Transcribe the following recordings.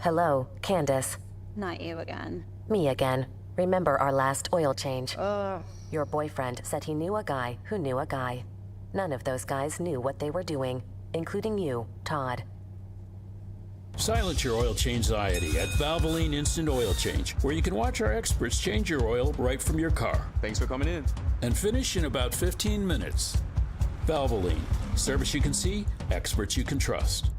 Hello, Candace. Not you again. Me again. Remember our last oil change? Your boyfriend said he knew a guy who knew a guy. None of those guys knew what they were doing, including you, Todd. Silence your oil change anxiety at Valvoline Instant Oil Change, where you can watch our experts change your oil right from your car. Thanks for coming in. And finish in about 15 minutes. Valvoline. Service you can see, experts you can trust.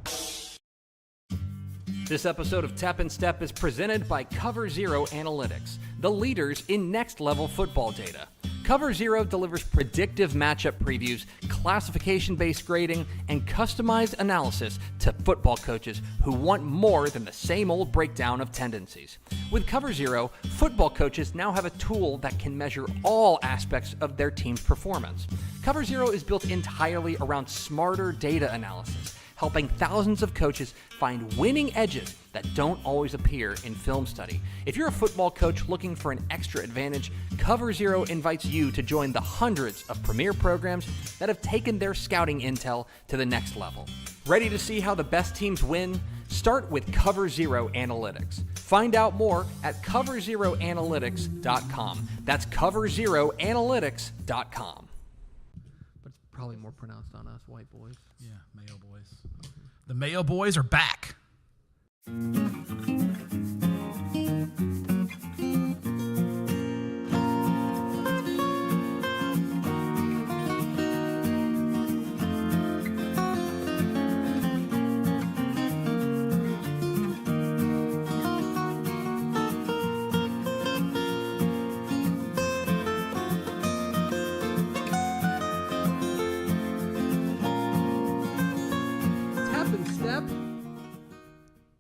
This episode of Tap and Step is presented by Cover Zero Analytics, the leaders in next-level football data. Cover Zero delivers predictive matchup previews, classification-based grading, and customized analysis to football coaches who want more than the same old breakdown of tendencies. With Cover Zero, football coaches now have a tool that can measure all aspects of their team's performance. Cover Zero is built entirely around smarter data analysis, helping thousands of coaches find winning edges that don't always appear in film study. If you're a football coach looking for an extra advantage, Cover Zero invites you to join the hundreds of premier programs that have taken their scouting intel to the next level. Ready to see how the best teams win? Start with Cover Zero Analytics. Find out more at coverzeroanalytics.com. That's coverzeroanalytics.com. But it's probably more pronounced on us white boys. Yeah, Mayo boys. The Mayo boys are back.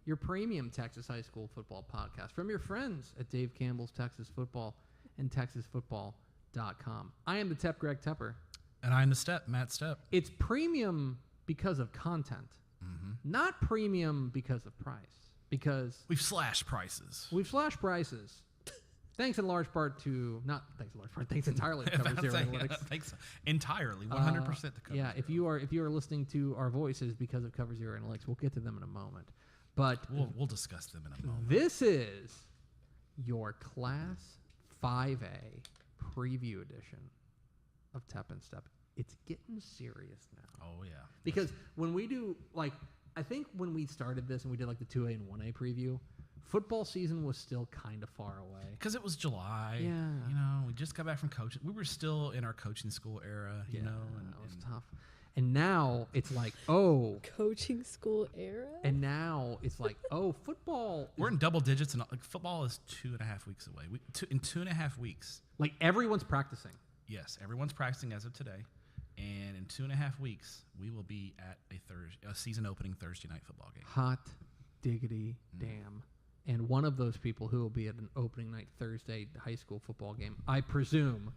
Your premium Texas high school football podcast from your friends at Dave Campbell's Texas Football and TexasFootball.com. I am the Tep, Greg Tepper. And I'm the Stepp, Matt Stepp. It's premium because of content, not premium because of price. Because we've slashed prices. Thanks in large part to, not thanks in large part, thanks entirely to Cover Zero Analytics. Thanks entirely, 100% to Cover Yeah, Zero. if you are listening to our voices because of Cover Zero Analytics, we'll get to them in a moment. But we'll discuss them in a moment. This is your Class 5A preview edition of Tep and Step. It's getting serious now. Oh, yeah. Because when we do, I think when we started this and we did the 2A and 1A preview, football season was still kind of far away. Because it was July. Yeah. We just got back from coaching. We were still in our coaching school era, you know. And it was tough. And now it's coaching school era? And now it's football. We're in double digits, and football is 2.5 weeks away. In 2.5 weeks. Everyone's practicing. Yes, everyone's practicing as of today. And in 2.5 weeks, we will be at a season-opening Thursday night football game. Hot diggity damn. And one of those people who will be at an opening night Thursday high school football game, I presume,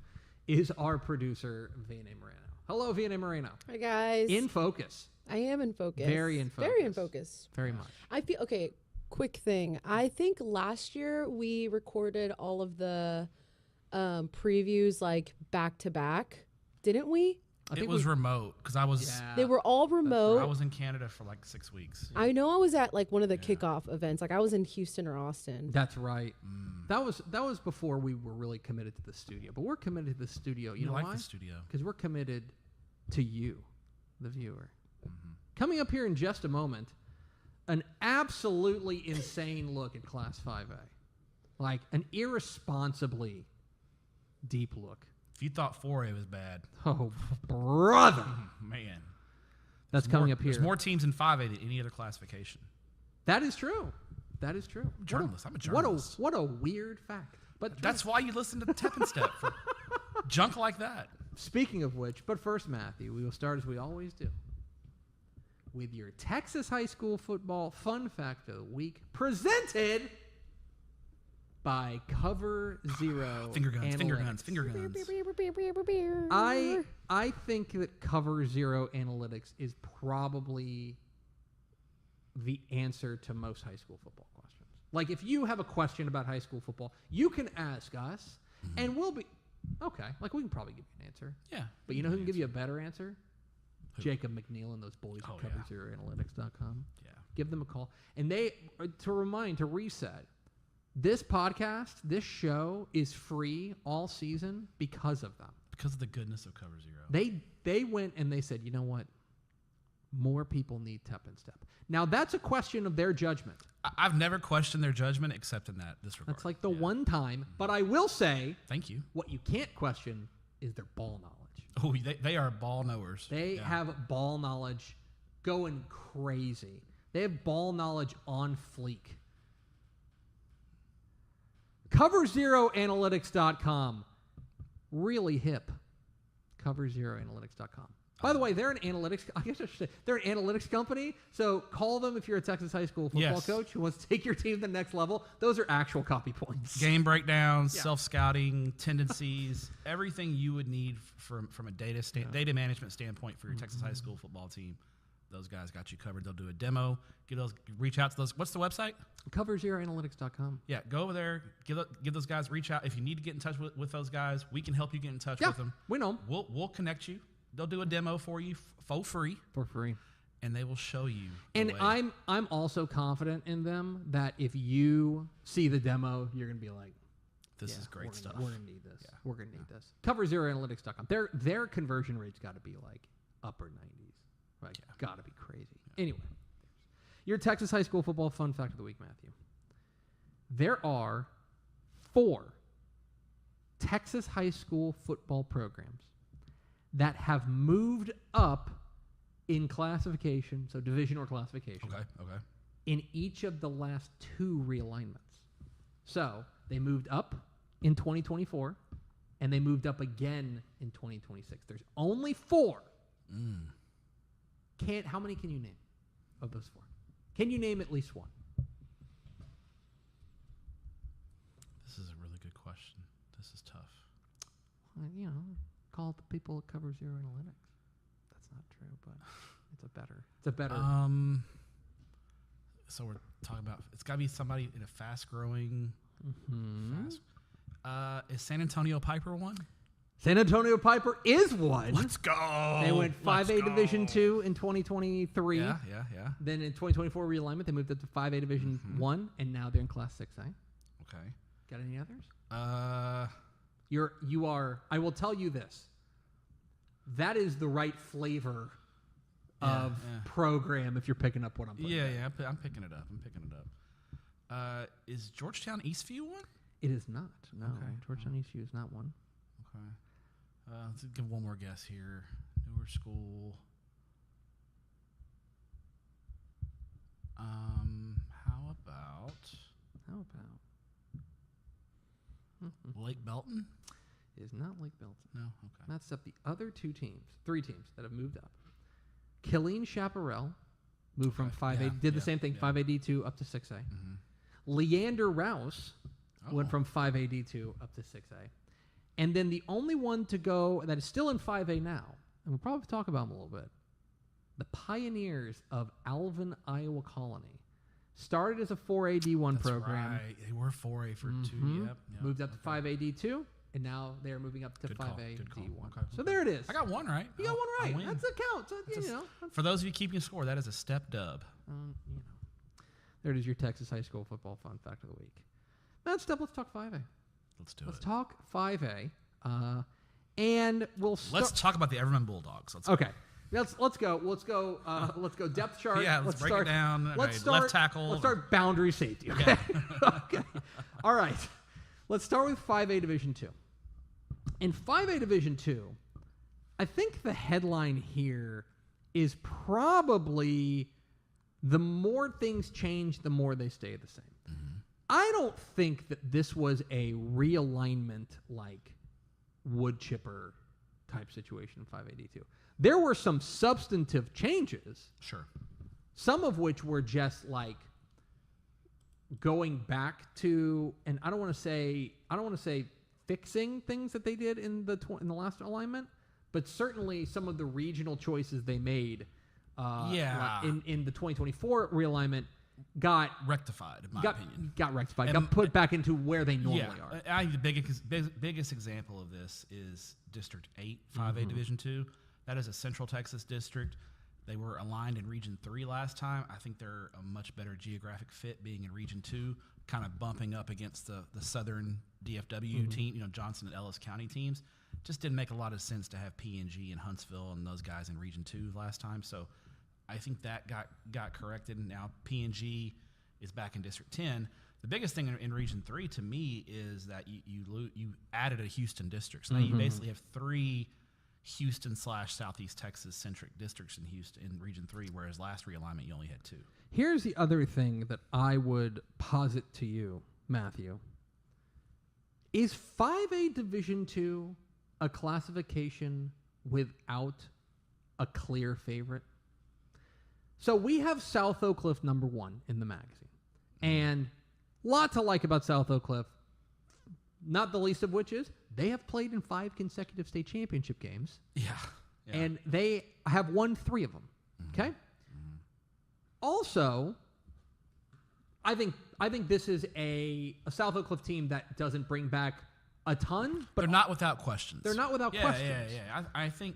is our producer, Vianney Moreno. Hello, Vianney Moreno. Hi, guys. In focus. I am in focus. Very in focus. Very in focus. Very much. I feel, okay, quick thing. I think last year we recorded all of the previews back to back. Didn't we? It was remote because I was. Yeah. They were all remote. I was in Canada for 6 weeks. I know I was at one of the kickoff events. I was in Houston or Austin. That's right. That was before we were really committed to the studio. But we're committed to the studio. You know why? The studio because we're committed to you, the viewer. Coming up here in just a moment, an absolutely insane look at Class 5A, an irresponsibly deep look. If you thought 4A was bad. Oh, brother. Man. That's coming up here. There's more teams in 5A than any other classification. That is true. I'm a journalist. I'm a journalist. What a weird fact. But that's why you listen to Tep and Step for junk like that. Speaking of which, but first, Matthew, we will start as we always do with your Texas high school football fun fact of the week, presented by Cover Zero. Finger guns. I think that Cover Zero Analytics is probably the answer to most high school football questions. If you have a question about high school football, you can ask us, and we'll be okay. We can probably give you an answer. Yeah. But you know who can give you a better answer? Jacob McNeil and those boys at CoverZeroAnalytics.com. Yeah. Give them a call. And to reset, this podcast, this show is free all season because of them. Because of the goodness of Cover Zero. They went and they said, you know what? More people need Tep and Stepp. Now, that's a question of their judgment. I've never questioned their judgment except in this regard. That's like the one time. But I will say, thank you. What you can't question is their ball knowledge. Oh, they are ball knowers. They have ball knowledge going crazy. They have ball knowledge on fleek. CoverZeroAnalytics.com. Really hip. CoverZeroAnalytics.com. By the way, they're an analytics. I guess I should say they're an analytics company. So call them if you're a Texas high school football coach who wants to take your team to the next level. Those are actual copy points. Game breakdowns, self-scouting, tendencies, everything you would need from a data management standpoint for your Texas high school football team. Those guys got you covered. They'll do a demo. Reach out to those. What's the website? CoverZeroAnalytics.com. Yeah, go over there. Give those guys. Reach out if you need to get in touch with those guys. We can help you get in touch with them. We know. We'll connect you. They'll do a demo for you for free. For free. And they will show you. And I'm also confident in them that if you see the demo, you're gonna be like, this is great stuff. We're gonna need this. Yeah. We're gonna need this. CoverZeroAnalytics.com. Their conversion rate's got to be like upper 90s. Right. Got to be crazy. Yeah. Anyway, your Texas high school football fun fact of the week, Matthew. There are 4 Texas high school football programs that have moved up in classification, so division or classification. Okay. In each of the last 2 realignments. So they moved up in 2024, and they moved up again in 2026. There's only 4. How many can you name of those 4? Can you name at least one? This is a really good question. This is tough. Well, call the people at Cover Zero Analytics. That's not true, but it's a better. So we're talking about, it's got to be somebody in a fast-growing. Is San Antonio Piper one? San Antonio Piper is one. Let's go. They went 5A Division 2 in 2023. Yeah. Then in 2024 realignment, they moved up to 5A Division 1, and now they're in Class 6A. Okay. Got any others? You are. I will tell you this. That is the right flavor of program if you're picking up what I'm putting. Yeah. I'm picking it up. Is Georgetown Eastview one? It is not. No. Okay. Georgetown Eastview is not one. Okay. Let's give one more guess here. Newer school. How about Lake Belton? It is not Lake Belton. No. Okay. That's up the other 3 teams that have moved up. Killeen Chaparral moved from 5A, did the same thing, 5A D2 up to 6A. Leander Rouse went from 5A D2 up to 6A. And then the only one to go that is still in 5A now, and we'll probably talk about them a little bit, the Pioneers of Alvin, Iowa Colony. Started as a 4A D1 program. Right. They were 4A for 2. Yep. Moved up to 5A D2, and now they're moving up to 5A D1. Okay. So there it is. I got one right. You got one right. That's a count. So, for those of you keeping score, that is a Stepp dub. There it is, your Texas high school football fun fact of the week. Now, Stepp, let's talk 5A. Let's talk 5A, and we'll start. Let's talk about the Everman Bulldogs. Okay, let's go. Let's go depth chart. Yeah, let's break it down. Let's okay, start left tackle. Let's start boundary safety. Okay. Okay. All right. Let's start with 5A Division 2. In 5A Division 2, I think the headline here is probably the more things change, the more they stay the same. I don't think that this was a realignment like wood chipper type situation in 582. There were some substantive changes. Sure. Some of which were just like going back to, and I don't want to say fixing things that they did in the last alignment, but certainly some of the regional choices they made in the 2024 realignment got rectified, in my opinion. Got rectified. Got put back into where they normally are. I think the biggest example of this is District 8, 5A Division 2. That is a Central Texas district. They were aligned in Region 3 last time. I think they're a much better geographic fit being in Region 2, kind of bumping up against the Southern DFW team, Johnson and Ellis County teams. Just didn't make a lot of sense to have P&G and Huntsville and those guys in Region 2 last time. So I think that got corrected. And now P&G is back in District 10. The biggest thing in Region 3 to me is that you added a Houston district. So now you basically have 3 Houston/Southeast Texas centric districts in Region 3, whereas last realignment you only had 2. Here's the other thing that I would posit to you, Matthew. Is 5A Division II a classification without a clear favorite? So we have South Oak Cliff number 1 in the magazine. And lot to like about South Oak Cliff, not the least of which is they have played in 5 consecutive state championship games. Yeah. And they have won 3 of them. Okay? Also, I think this is a South Oak Cliff team that doesn't bring back a ton, but they're not without questions. They're not without questions. Yeah. I think,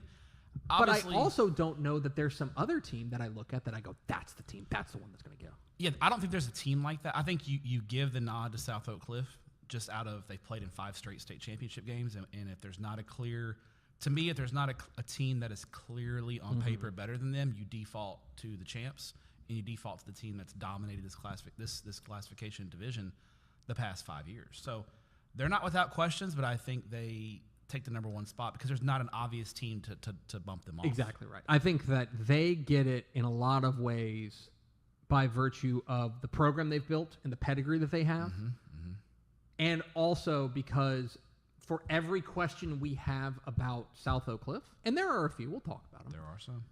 but I obviously, also don't know that there's some other team that I look at that I go, that's the team. That's the one that's going to go. yeah, I don't think there's a team like that. I think you give the nod to South Oak Cliff just out of they've played in 5 straight state championship games, and if there's not a clear, to me, if there's not a team that is clearly on paper better than them, you default to the champs, and you default to the team that's dominated this classification division the past 5 years. So they're not without questions, but I think they take the number 1 spot because there's not an obvious team to bump them off. Exactly right. I think that they get it in a lot of ways by virtue of the program they've built and the pedigree that they have. And also because for every question we have about South Oak Cliff, and there are a few, we'll talk about them. There are some.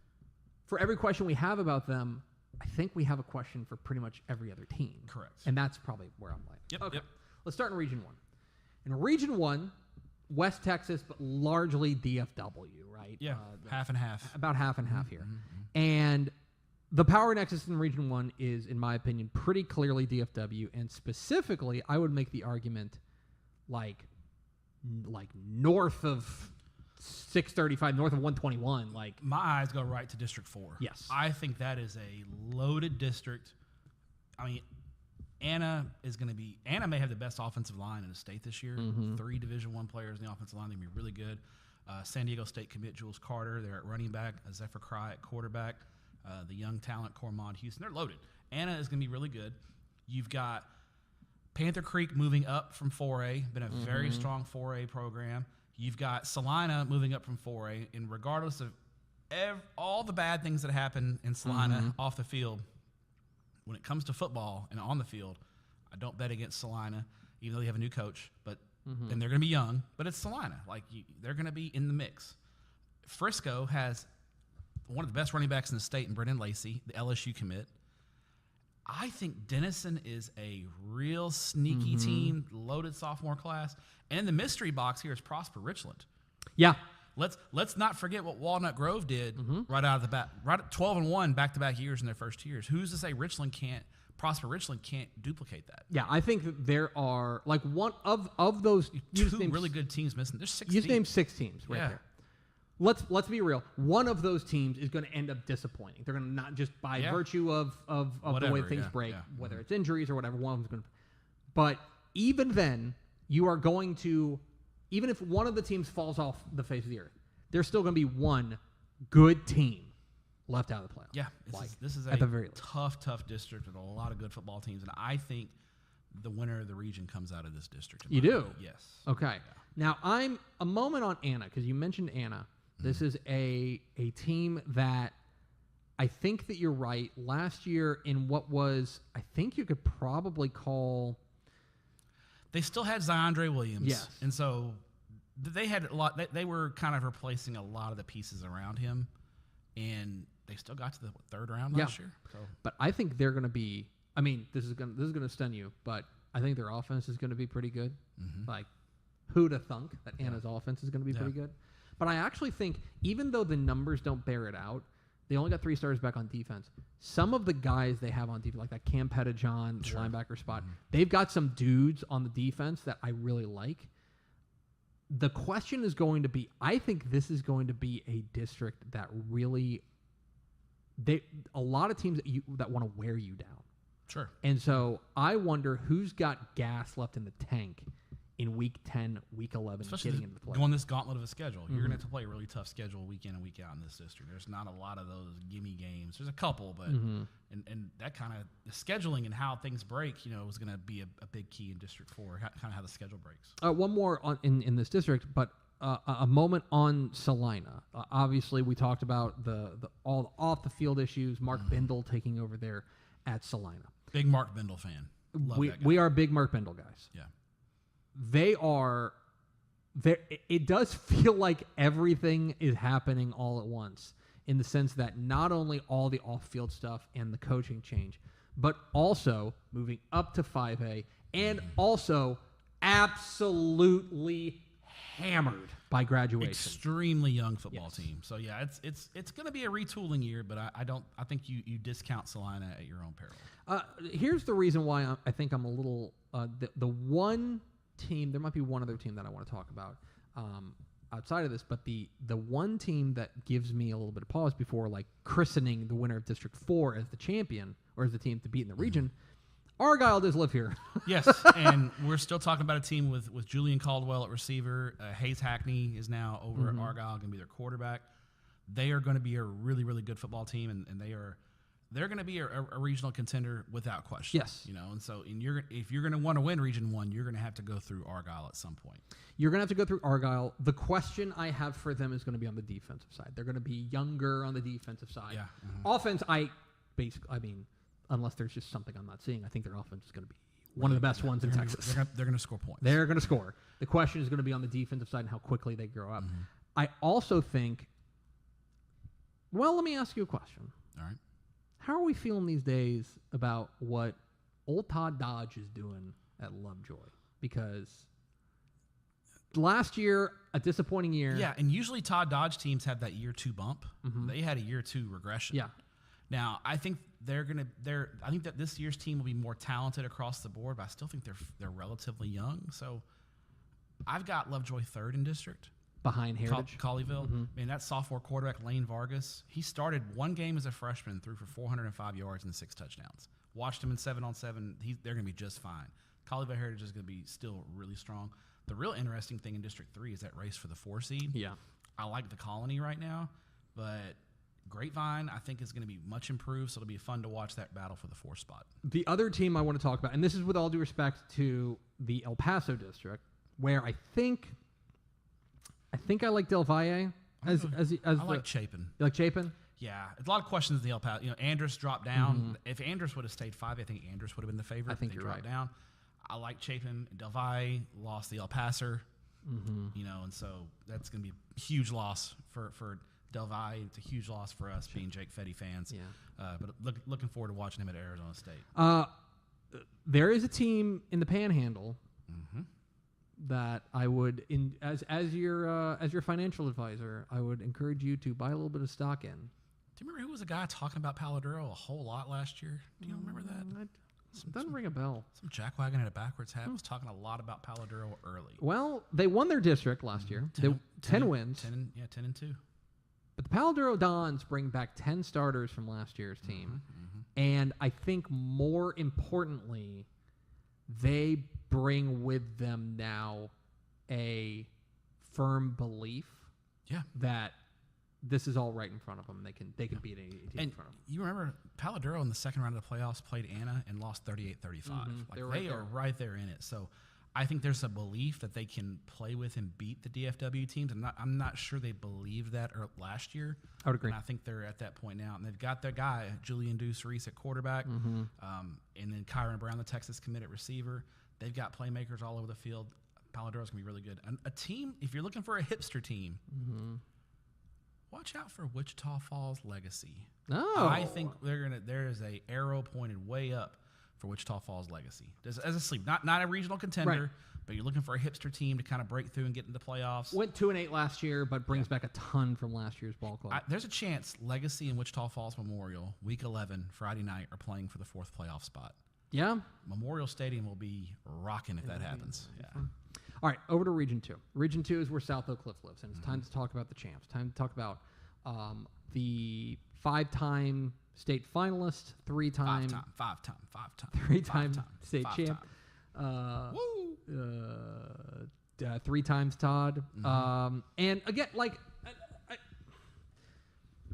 For every question we have about them, I think we have a question for pretty much every other team. Correct. And that's probably where I'm like. Yep, Okay. yep. Let's start in Region 1. In Region 1, West Texas, but largely DFW, right? Yeah, half and half. About half and half here. And the power nexus in Region 1 is, in my opinion, pretty clearly DFW. And specifically, I would make the argument like north of 635, north of 121. Like My eyes go right to District 4. Yes. I think that is a loaded district. I mean, Anna may have the best offensive line in the state this year. 3 Division I players in the offensive line. They're going to be really good. San Diego State commit Jules Carter. They're at running back. Zephyr Cry at quarterback. The young talent Cormond Houston. They're loaded. Anna is going to be really good. You've got Panther Creek moving up from 4A. Been a very strong 4A program. You've got Salina moving up from 4A. And regardless of all the bad things that happen in Salina off the field, when it comes to football and on the field, I don't bet against Salina, even though they have a new coach. But and they're going to be young, but it's Salina. They're going to be in the mix. Frisco has one of the best running backs in the state in Brendan Lacey, the LSU commit. I think Denison is a real sneaky team, loaded sophomore class. And the mystery box here is Prosper Richland. Yeah. Let's not forget what Walnut Grove did right out of the bat. Right at 12-1 back-to-back years in their first years. Who's to say Prosper Richland can't duplicate that? Yeah, I think that there are like one of those 2 really good teams missing. There's 6 You teams. just named 6 teams right there. Let's be real. One of those teams is going to end up disappointing. They're going to not just by virtue of the way things break, whether it's injuries or whatever. One of them's going to. But even then, you are going to, even if one of the teams falls off the face of the earth, there's still going to be one good team left out of the playoffs. Yeah, this is at the very least. tough district with a lot of good football teams, and I think the winner of the region comes out of this district. You do? Yes. Okay. Yeah. Now, I'm a moment on Anna, because you mentioned Anna. This is a team that I think that you're right. Last year in what was, I think you could probably call. They still had Ziondre Williams. Yes. And so they had a lot. They were kind of replacing a lot of the pieces around him, and they still got to the 3rd round last year. So. But I think they're going to be. I mean, this is going to stun you, but I think their offense is going to be pretty good. Like, who'da thunk that Anna's offense is going to be pretty good? But I actually think, even though the numbers don't bear it out, they only got 3 starters back on defense. Some of the guys they have on defense, like that Cam Pettijohn, linebacker spot, they've got some dudes on the defense that I really like. the question is going to be, I think this is going to be a district that really, a lot of teams that want to wear you down. Sure. And so I wonder who's got gas left in the tank in week 10, week 11, Especially getting into the play. going this gauntlet of a schedule. You're going to have to play a really tough schedule week in and week out in this district. There's not a lot of those gimme games. There's a couple, but and that kind of the scheduling and how things break, is going to be a big key in District 4, kind of how the schedule breaks. One more in this district, but a moment on Salina. Obviously, we talked about all the off the field issues. Mark Bindle taking over there at Salina. Big Mark Bindle fan. Love that guy. We are big Mark Bindle guys. Yeah. They are there. It does feel like everything is happening all at once, in the sense that not only all the off-field stuff and the coaching change, but also moving up to 5A, and also absolutely hammered by graduation. Extremely young football team. So yeah, it's going to be a retooling year, but I think you discount Salina at your own peril. Here's the reason why I think I'm a little the one team. There might be one other team that I want to talk about outside of this, but the one team that gives me a little bit of pause before like christening the winner of District 4 as the champion or as the team to beat in the region. Argyle does live here. Yes, and we're still talking about a team with Julian Caldwell at receiver. Hayes Hackney is now over at Argyle, going to be their quarterback. They are going to be a really, really good football team, and they're going to be a regional contender without question. Yes. And so if you're going to want to win Region 1, you're going to have to go through Argyle at some point. You're going to have to go through Argyle. The question I have for them is going to be on the defensive side. They're going to be younger on the defensive side. Yeah. Offense, unless there's just something I'm not seeing, I think their offense is going to be one of the best ones in Texas. They're going to score points. They're going to score. The question is going to be on the defensive side and how quickly they grow up. I also think, well, let me ask you a question. All right. How are we feeling these days about what old Todd Dodge is doing at Lovejoy? Because last year, a disappointing year. Yeah, and usually Todd Dodge teams have that year 2 bump. They had a year 2 regression. Yeah. Now, I think I think that this year's team will be more talented across the board, but I still think they're relatively young. So I've got Lovejoy 3rd in district. Behind Heritage. Colleyville. I mean, that sophomore quarterback, Lane Vargas, he started one game as a freshman, threw for 405 yards and 6 touchdowns. Watched him in 7-on-7. They're going to be just fine. Colleyville Heritage is going to be still really strong. The real interesting thing in District 3 is that race for the 4 seed. Yeah. I like the Colony right now, but Grapevine, I think, is going to be much improved, so it'll be fun to watch that battle for the 4th spot. The other team I want to talk about, and this is with all due respect to the El Paso district, where I think I like Del Valle as I like Chapin. You like Chapin? Yeah, it's a lot of questions in the El Paso. Andrus dropped down. If Andrus would have stayed 5, I think Andrus would have been the favorite. I think they you're dropped right. down. I like Chapin. Del Valle lost the El Paso. And so that's going to be a huge loss for Del Valle. It's a huge loss for us being Jake Fetty fans. Yeah. But looking forward to watching him at Arizona State. There is a team in the Panhandle that I would, as your financial advisor, I would encourage you to buy a little bit of stock in. Do you remember who was a guy talking about Paladuro a whole lot last year? Do you remember that? It doesn't ring a bell. Some jackwagon in a backwards hat was talking a lot about Paladuro early. Well, they won their district last year. 10 wins. 10-2. But the Paladuro Dons bring back 10 starters from last year's team. And I think more importantly, they bring with them now a firm belief that this is all right in front of them. They can beat any team in front of them. You remember Paladuro in the second round of the playoffs played Anna and lost 38-35. They are right there in it. So I think there's a belief that they can play with and beat the DFW teams. I'm not sure they believed that last year. I would agree. And I think they're at that point now. And they've got their guy, Julian Deuce Reese at quarterback, and then Kyron Brown, the Texas commit at receiver. They've got playmakers all over the field. Paladuro's going to be really good. And a team, if you're looking for a hipster team, watch out for Wichita Falls Legacy. Oh. I think there is a arrow pointed way up for Wichita Falls Legacy. As a sleep, not a regional contender, but you're looking for a hipster team to kind of break through and get into the playoffs. Went 2-8 last year, but brings back a ton from last year's ball club. There's a chance Legacy and Wichita Falls Memorial, Week 11, Friday night, are playing for the 4th playoff spot. Yeah. Memorial Stadium will be rocking if that happens. Yeah. All right, over to Region 2. Region 2 is where South Oak Cliff lives, and it's time to talk about the champs. Time to talk about the 5-time state finalist, 3-time state champ. Woo! 3 times Todd. And again, like,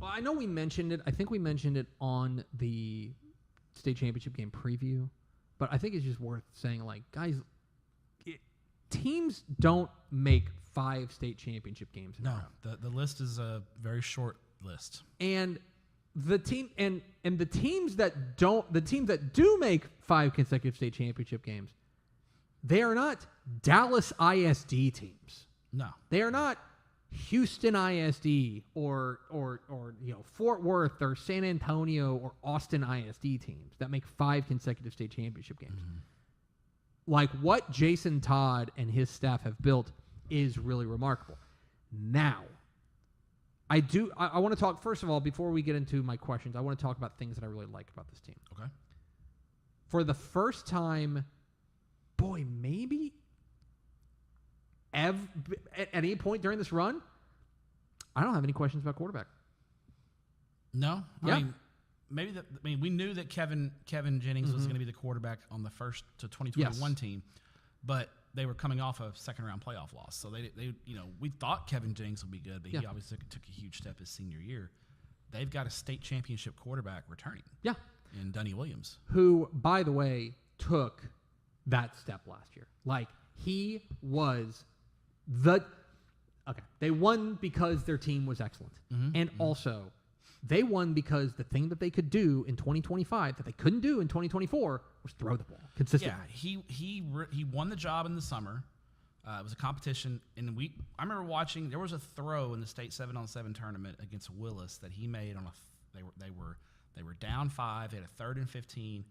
I know we mentioned it. I think we mentioned it on the state championship game preview, but I think it's just worth saying, like, guys, teams don't make 5 state championship games in a row. The list is a very short list. And the teams that do make 5 consecutive state championship games, they are not Dallas ISD teams. No. They are not Houston ISD or Fort Worth or San Antonio or Austin ISD teams that make 5 consecutive state championship games. Like, what Jason Todd and his staff have built is really remarkable. Now, I want to talk, first of all, before we get into my questions, I want to talk about things that I really like about this team. Okay. For the first time, maybe at any point during this run, I don't have any questions about quarterback. No? Yeah. We knew that Kevin Jennings was going to be the quarterback on the first to 2021 team, but they were coming off a second-round playoff loss. So they we thought Kevin Jennings would be good, but he obviously took a huge step his senior year. They've got a state championship quarterback returning. Yeah. In Dunny Williams. Who, by the way, took that step last year. Like, he was they won because their team was excellent. And also, they won because the thing that they could do in 2025 that they couldn't do in 2024 was throw the ball consistently. Yeah, he won the job in the summer. It was a competition, and I remember watching. There was a throw in the state 7-on-7 tournament against Willis that he made on they were down 5. They had a 3rd and 15,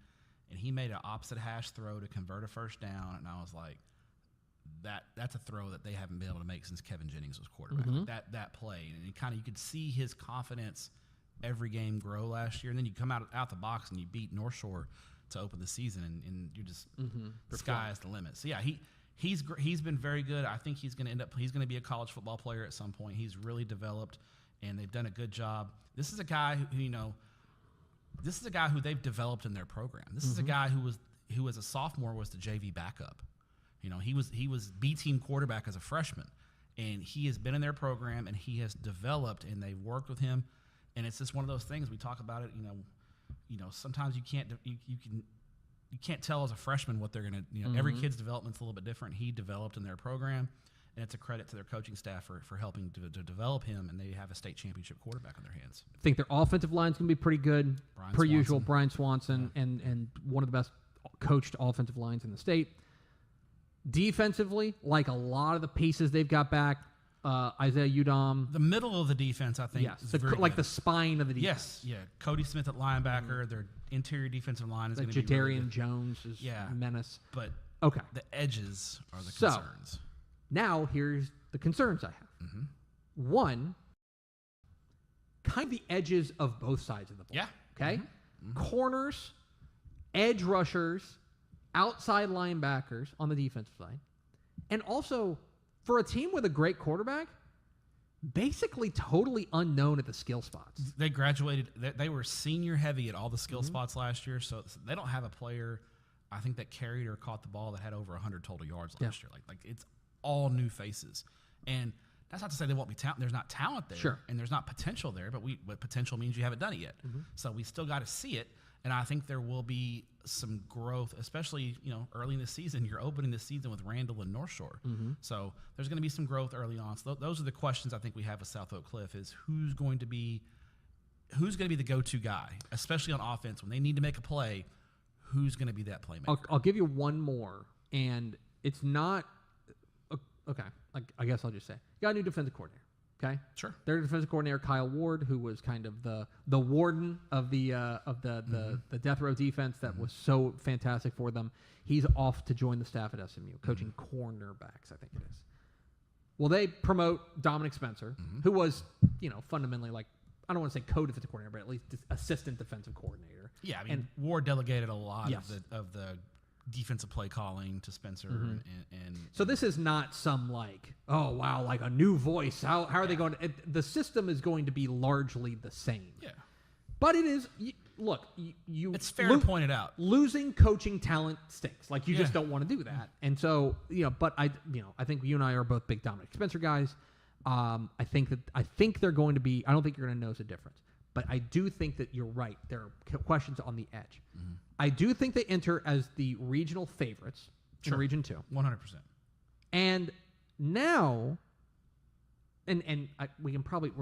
and he made an opposite hash throw to convert a first down. And I was like, that's a throw that they haven't been able to make since Kevin Jennings was quarterback. That play, and you could see his confidence every game grow last year. And then you come out the box and you beat North Shore to open the season, and you just the sky is the limit. So yeah, he's been very good. I think he's going to be a college football player at some point. He's really developed, and they've done a good job. This is a guy who they've developed in their program. This is a guy who as a sophomore was the JV backup. He was B team quarterback as a freshman, and he has been in their program, and he has developed, and they've worked with him. And it's just one of those things we talk about it. Sometimes you can't tell as a freshman what they're gonna. Every kid's development's a little bit different. He developed in their program, and it's a credit to their coaching staff for helping to develop him. And they have a state championship quarterback on their hands. I think their offensive line's gonna be pretty good, usual. Brian Swanson, Yeah. and one of the best coached offensive lines in the state. Defensively, like a lot of the pieces they've got back, Isaiah Udom. The middle of the defense, I think, Yes, is the spine of the defense. Yes, yeah. Cody Smith at linebacker. Their interior defensive line is going to be Jadarian really good. Jones is a menace. But okay, the edges are the concerns. Now here's the concerns I have. One, kind of the edges of both sides of the ball. Yeah. Okay? Corners, edge rushers, outside linebackers on the defensive side. And also, for a team with a great quarterback, basically totally unknown at the skill spots. They graduated. They were senior heavy at all the skill spots last year, so they don't have a player, I think, that carried or caught the ball that had over 100 total yards last year. Like it's all new faces. And that's not to say they won't be talent. There's not talent there, and there's not potential there, but potential means you haven't done it yet. So we still got to see it. And I think there will be some growth, especially early in the season. You're opening the season with Randall and North Shore, so there's going to be some growth early on. So those are the questions I think we have with South Oak Cliff: is who's going to be the go-to guy, especially on offense when they need to make a play. Who's going to be that playmaker? I'll give you one more, and it's not okay. I guess I'll just say got a new defensive coordinator. Okay, sure. Their defensive coordinator Kyle Ward, who was kind of the warden of the death row defense that was so fantastic for them. He's off to join the staff at SMU, coaching cornerbacks, I think it is. Well, they promote Dominic Spencer, who was fundamentally like, I don't want to say co-defensive coordinator, but at least assistant defensive coordinator. Yeah, I mean, Ward delegated a lot of the defensive play calling to Spencer. And so this is not some like, oh, wow, like a new voice. How are they going to – the system is going to be largely the same. Yeah. But it is look, you it's fair to point it out. Losing coaching talent stinks. Like, you just don't want to do that. And so, but I think you and I are both big Dominic Spencer guys. I think they're going to be – I don't think you're going to notice a difference. But I do think that you're right. There are questions on the edge. Mm-hmm. I do think they enter as the regional favorites in Region 2. 100%. And now, we can probably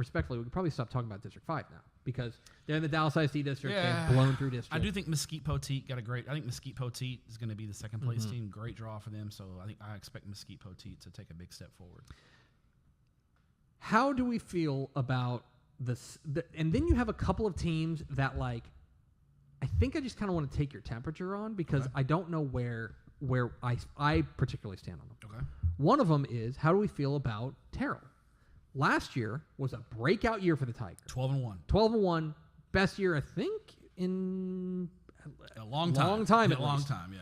stop talking about District 5 now because they're in the Dallas ISD district. Yeah. They've blown through district. I do think Mesquite Poteet got a great – I think Mesquite Poteet is going to be the second place team. Great draw for them. So I expect Mesquite Poteet to take a big step forward. How do we feel about this? And then you have a couple of teams that, like, I think I just kind of want to take your temperature on because I don't know where I particularly stand on them. Okay. One of them is, how do we feel about Terrell? Last year was a breakout year for the Tigers. 12-1. 12-1. Best year, I think, in a long time. Long time. Yeah.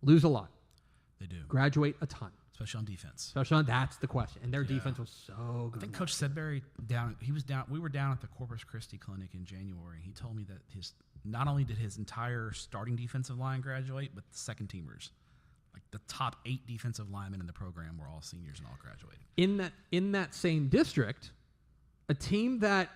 Lose a lot. They do. Graduate a ton. Especially on defense. That's the question. And their defense was so good. I think Coach Sedberry we were down at the Corpus Christi clinic in January. He told me that not only did his entire starting defensive line graduate, but the second teamers. Like the top 8 defensive linemen in the program were all seniors and all graduated. In that same district, a team that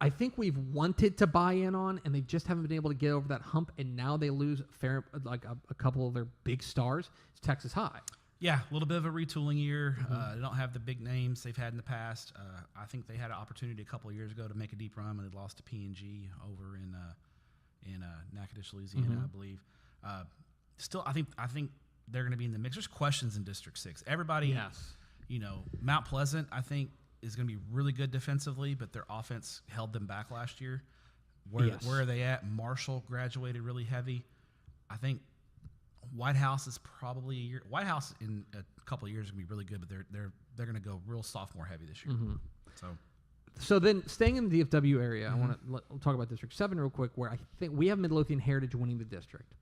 I think we've wanted to buy in on and they just haven't been able to get over that hump, and now they lose a couple of their big stars, is Texas High. Yeah, a little bit of a retooling year. They don't have the big names they've had in the past. I think they had an opportunity a couple of years ago to make a deep run when they lost to P&G over in Natchitoches, Louisiana, I believe. Still, I think they're going to be in the mix. There's questions in District 6. Everybody, Mount Pleasant, I think, is going to be really good defensively, but their offense held them back last year. Where are they at? Marshall graduated really heavy. I think White House is probably a year. White House in a couple of years is going to be really good, but they're going to go real sophomore heavy this year. So then, staying in the DFW area, I want to talk about District 7 real quick, where I think we have Midlothian Heritage winning the district.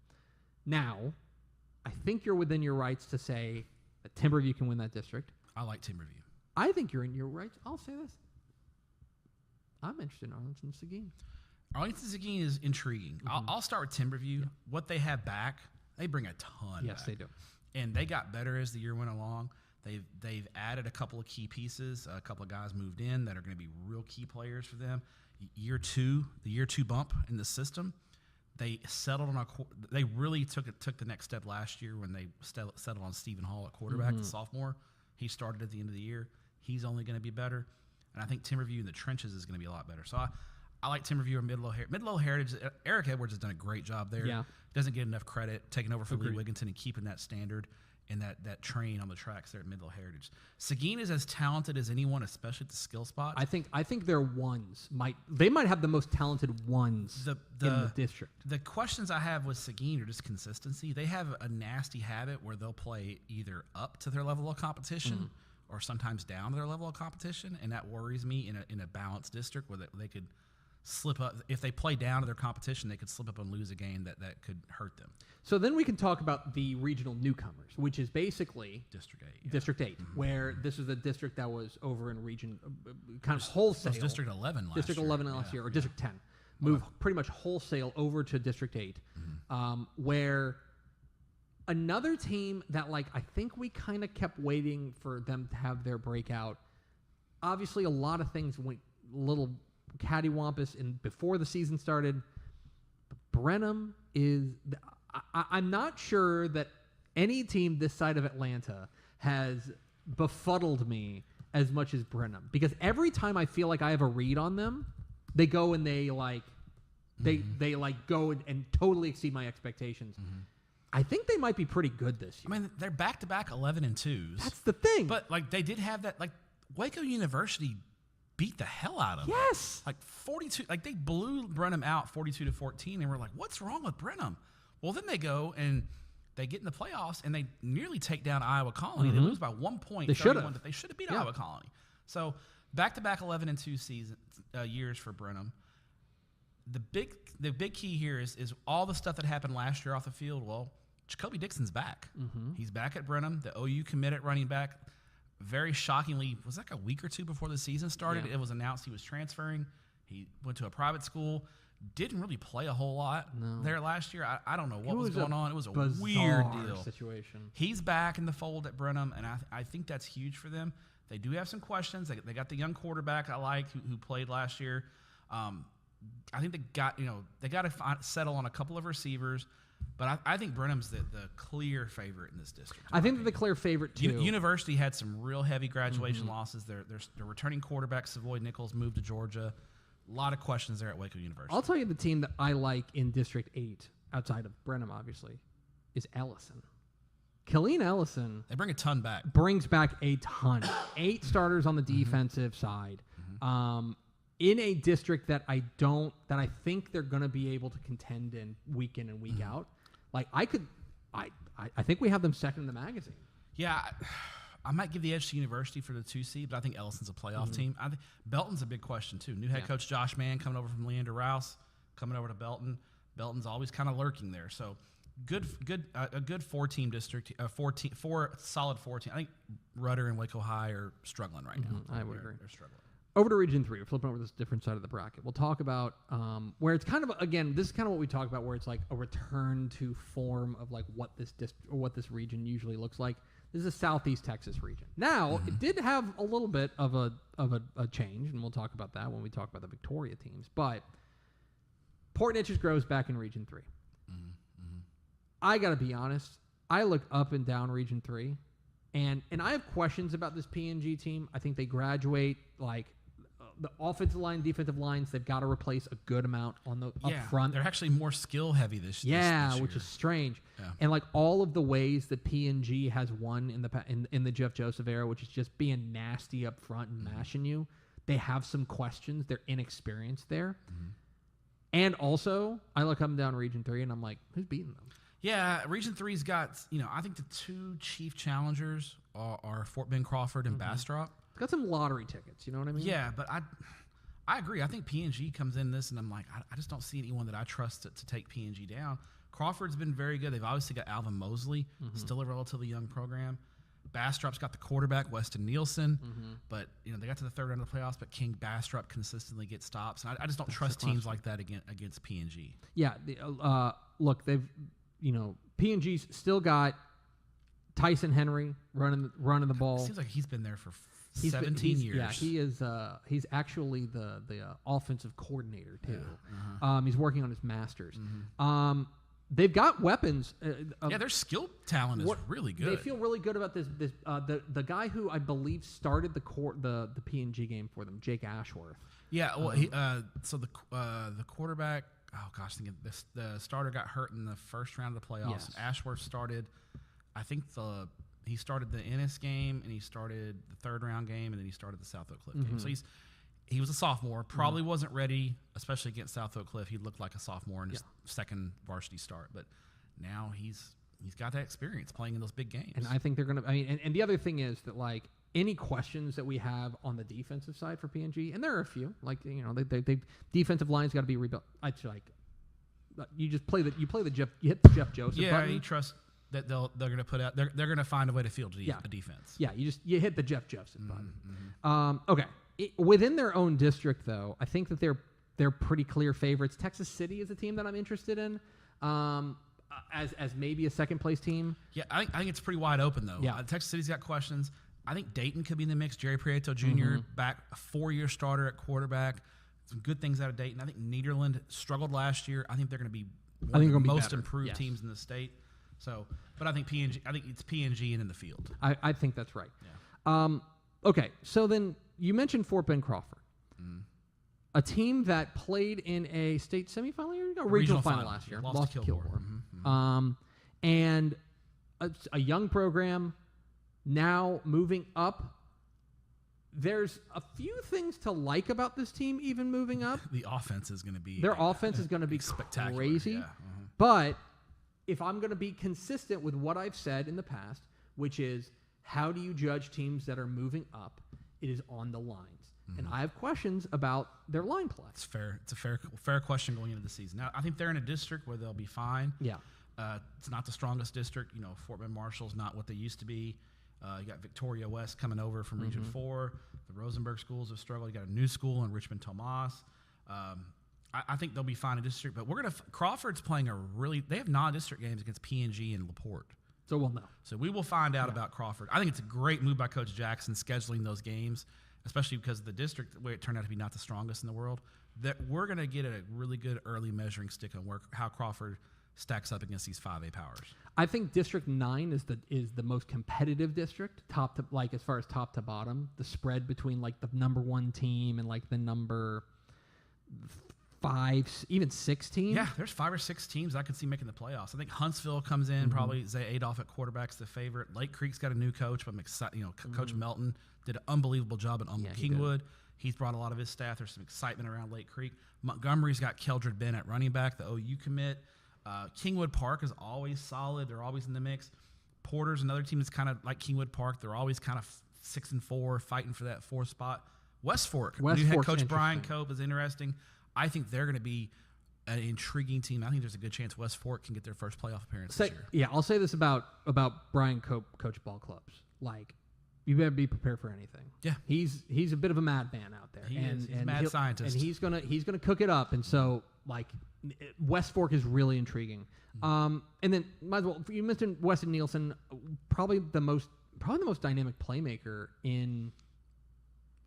Now, I think you're within your rights to say that Timberview can win that district. I like Timberview. I think you're in your rights. I'll say this. I'm interested in Arlington Seguin. Arlington Seguin is intriguing. I'll start with Timberview. Yeah. What they have back, they bring a ton. Yes, back. They do. And they got better as the year went along. They've added a couple of key pieces. A couple of guys moved in that are going to be real key players for them. The year two bump in the system, they settled on they really took the next step last year when they settled on Stephen Hall at quarterback, the sophomore. He started at the end of the year. He's only going to be better. And I think Timberview in the trenches is going to be a lot better. So I like Timberview or Midlow Heritage. Eric Edwards has done a great job there. Yeah. Doesn't get enough credit, taking over for Lee Wigginton and keeping that standard and that train on the tracks there at Midlow Heritage. Seguin is as talented as anyone, especially at the skill spots. I think their ones might have the most talented ones in the district. The questions I have with Seguin are just consistency. They have a nasty habit where they'll play either up to their level of competition or sometimes down to their level of competition, and that worries me in a balanced district where they could slip up. If they play down to their competition, they could slip up and lose a game that could hurt them. So then we can talk about the regional newcomers, which is basically District 8. Yeah. District 8, where this is the district that was over in region kind of wholesale. It was District 11 last District year. 11 last year, or District 10. Moved pretty much wholesale over to District 8, where another team that, like, I think we kind of kept waiting for them to have their breakout. Obviously, a lot of things went a little cattywampus before the season started. But Brenham is... I'm not sure that any team this side of Atlanta has befuddled me as much as Brenham, because every time I feel like I have a read on them, they go and they go and totally exceed my expectations. I think they might be pretty good this year. I mean, they're back-to-back 11-2s. That's the thing. But like they did have that, like Waco University beat the hell out of them. Yes. Like 42, like they blew Brenham out 42-14, and we're like, what's wrong with Brenham? Well, then they go and they get in the playoffs and they nearly take down Iowa Colony. They lose by 1 point. They should have. They should have beat Iowa Colony. So back-to-back 11-2 season years for Brenham. The big key here is all the stuff that happened last year off the field. Well, Jacoby Dixon's back. He's back at Brenham. The OU committed running back. Very shockingly, was like a week or two before the season started, it was announced he was transferring. He went to a private school. Didn't really play a whole lot there last year. I don't know what was going on. It was a weird deal. Situation. He's back in the fold at Brenham, and I think that's huge for them. They do have some questions. They got the young quarterback I like who played last year. I think they got to settle on a couple of receivers, but I think Brenham's the clear favorite in this district. I think they're the clear favorite too. University had some real heavy graduation losses. Their returning quarterback Savoy Nichols moved to Georgia. A lot of questions there at Waco University. I'll tell you the team that I like in District 8, outside of Brenham, obviously, is Ellison. Killeen Ellison. They bring a ton back. Brings back a ton. 8 starters on the defensive side. In a district that I think they're going to be able to contend in and week out. Like I think we have them second in the magazine. Yeah. I might give the edge to University for the 2 seed, but I think Ellison's a playoff team. I think Belton's a big question too. New head coach Josh Mann coming over from Leander Rouse, coming over to Belton. Belton's always kind of lurking there. So a good 4-team district, 4 solid 4-team. I think Rudder and Waco High are struggling right now. I would agree. They're struggling. Over to Region 3. We're flipping over to this different side of the bracket. We'll talk about where it's kind of, again, this is kind of what we talk about, where it's like a return to form of like what this region usually looks like. This is a Southeast Texas region. Now, it did have a little bit of a change, and we'll talk about that when we talk about the Victoria teams. But Port Neches Grove's back in Region 3. I got to be honest. I look up and down Region 3, and I have questions about this PNG team. I think they graduate like the offensive line, defensive lines. They've got to replace a good amount on the up front. They're actually more skill heavy this year. Which is strange. Yeah. And like all of the ways that PNG has won in the Jeff Joseph era, which is just being nasty up front and mashing you, they have some questions. They're inexperienced there. And also, I look up and down Region 3, and I'm like, who's beating them? Yeah, Region 3's got, I think the 2 chief challengers are Fort Bend Crawford and Bastrop. It's got some lottery tickets, you know what I mean? Yeah, but I agree. I think PNG comes in this, and I'm like, I just don't see anyone that I trust to take PNG down. Crawford's been very good. They've obviously got Alvin Mosley, still a relatively young program. Bastrop's got the quarterback, Weston Nielsen, but they got to the third round of the playoffs, but King Bastrop consistently gets stops. And I just don't trust teams like that against PNG. Yeah, look, they've PNG's still got Tyson Henry running the ball. It seems like he's been there for 17 years. Yeah, he is. He's actually the offensive coordinator too. He's working on his master's. They've got weapons. Their skill talent is really good. They feel really good about this. The guy who I believe started the PNG game for them, Jake Ashworth. Yeah. Well, so the quarterback. Oh gosh, the starter got hurt in the first round of the playoffs. Yes. Ashworth started. I think he started the Ennis game, and he started the third round game, and then he started the South Oak Cliff game. So he was a sophomore. Probably wasn't ready, especially against South Oak Cliff. He looked like a sophomore in his second varsity start, but now he's got that experience playing in those big games. And I think they're going to. I mean, and the other thing is that like any questions that we have on the defensive side for PNG, and there are a few. Like they defensive line's got to be rebuilt. I like you just play the Jeff. You hit the Jeff Joseph. Yeah, button. you trust that they're going to put out. They're going to find a way to field a defense. Yeah, you hit the Jeff Joseph button. Okay. Within their own district, though, I think that they're pretty clear favorites. Texas City is a team that I'm interested in, as maybe a second place team. Yeah, I think it's pretty wide open though. Yeah. Texas City's got questions. I think Dayton could be in the mix. Jerry Prieto Jr. back, a 4-year starter at quarterback. Some good things out of Dayton. I think Nederland struggled last year. I think they're going to be one of the most improved teams in the state. So, but I think PNG. I think it's PNG and in the field. I think that's right. Yeah. Okay, so then you mentioned Fort Bend Crawford, a team that played in a state semifinal year ago, regional final last year, lost to Kilgore. And a young program now moving up. There's a few things to like about this team, even moving up. The offense is going to be offense is going to be spectacular, crazy. Yeah. But if I'm going to be consistent with what I've said in the past, which is how do you judge teams that are moving up? It is on the lines. And I have questions about their line play. It's fair. It's a fair question going into the season. Now, I think they're in a district where they'll be fine. Yeah. It's not the strongest district. Fort Bend Marshall's not what they used to be. You got Victoria West coming over from Region 4. The Rosenberg schools have struggled. You got a new school in Richmond Tomas. I think they'll be fine in district, but Crawford's playing they have non-district games against P&G and LaPorte. So we'll know. So we will find out about Crawford. I think it's a great move by Coach Jackson scheduling those games, especially because the district, the way it turned out to be not the strongest in the world, that we're going to get a really good early measuring stick on how Crawford stacks up against these 5A powers. I think District 9 is the most competitive district, as far as top to bottom. The spread between like the number 1 team and like the number 5, even 6 team. Yeah, there's 5 or 6 teams I could see making the playoffs. I think Huntsville comes in, probably Zay Adolph at quarterback's the favorite. Lake Creek's got a new coach, but I'm excited. Coach Melton did an unbelievable job at Kingwood. He's brought a lot of his staff. There's some excitement around Lake Creek. Montgomery's got Keldred Ben at running back, the OU commit. Kingwood Park is always solid. They're always in the mix. Porter's another team that's kind of like Kingwood Park. They're always kind of 6-4, fighting for that 4th spot. West Fork, new head coach Brian Cope is interesting. I think they're going to be an intriguing team. I think there's a good chance West Fork can get their first playoff appearance this year. Yeah, I'll say this about Brian Cope, coach ball clubs. Like, you better be prepared for anything. Yeah, he's a bit of a madman out there. He's a mad scientist, and he's gonna cook it up. And so, like, West Fork is really intriguing. And then might as well, you mentioned Weston Nielsen, probably the most dynamic playmaker in.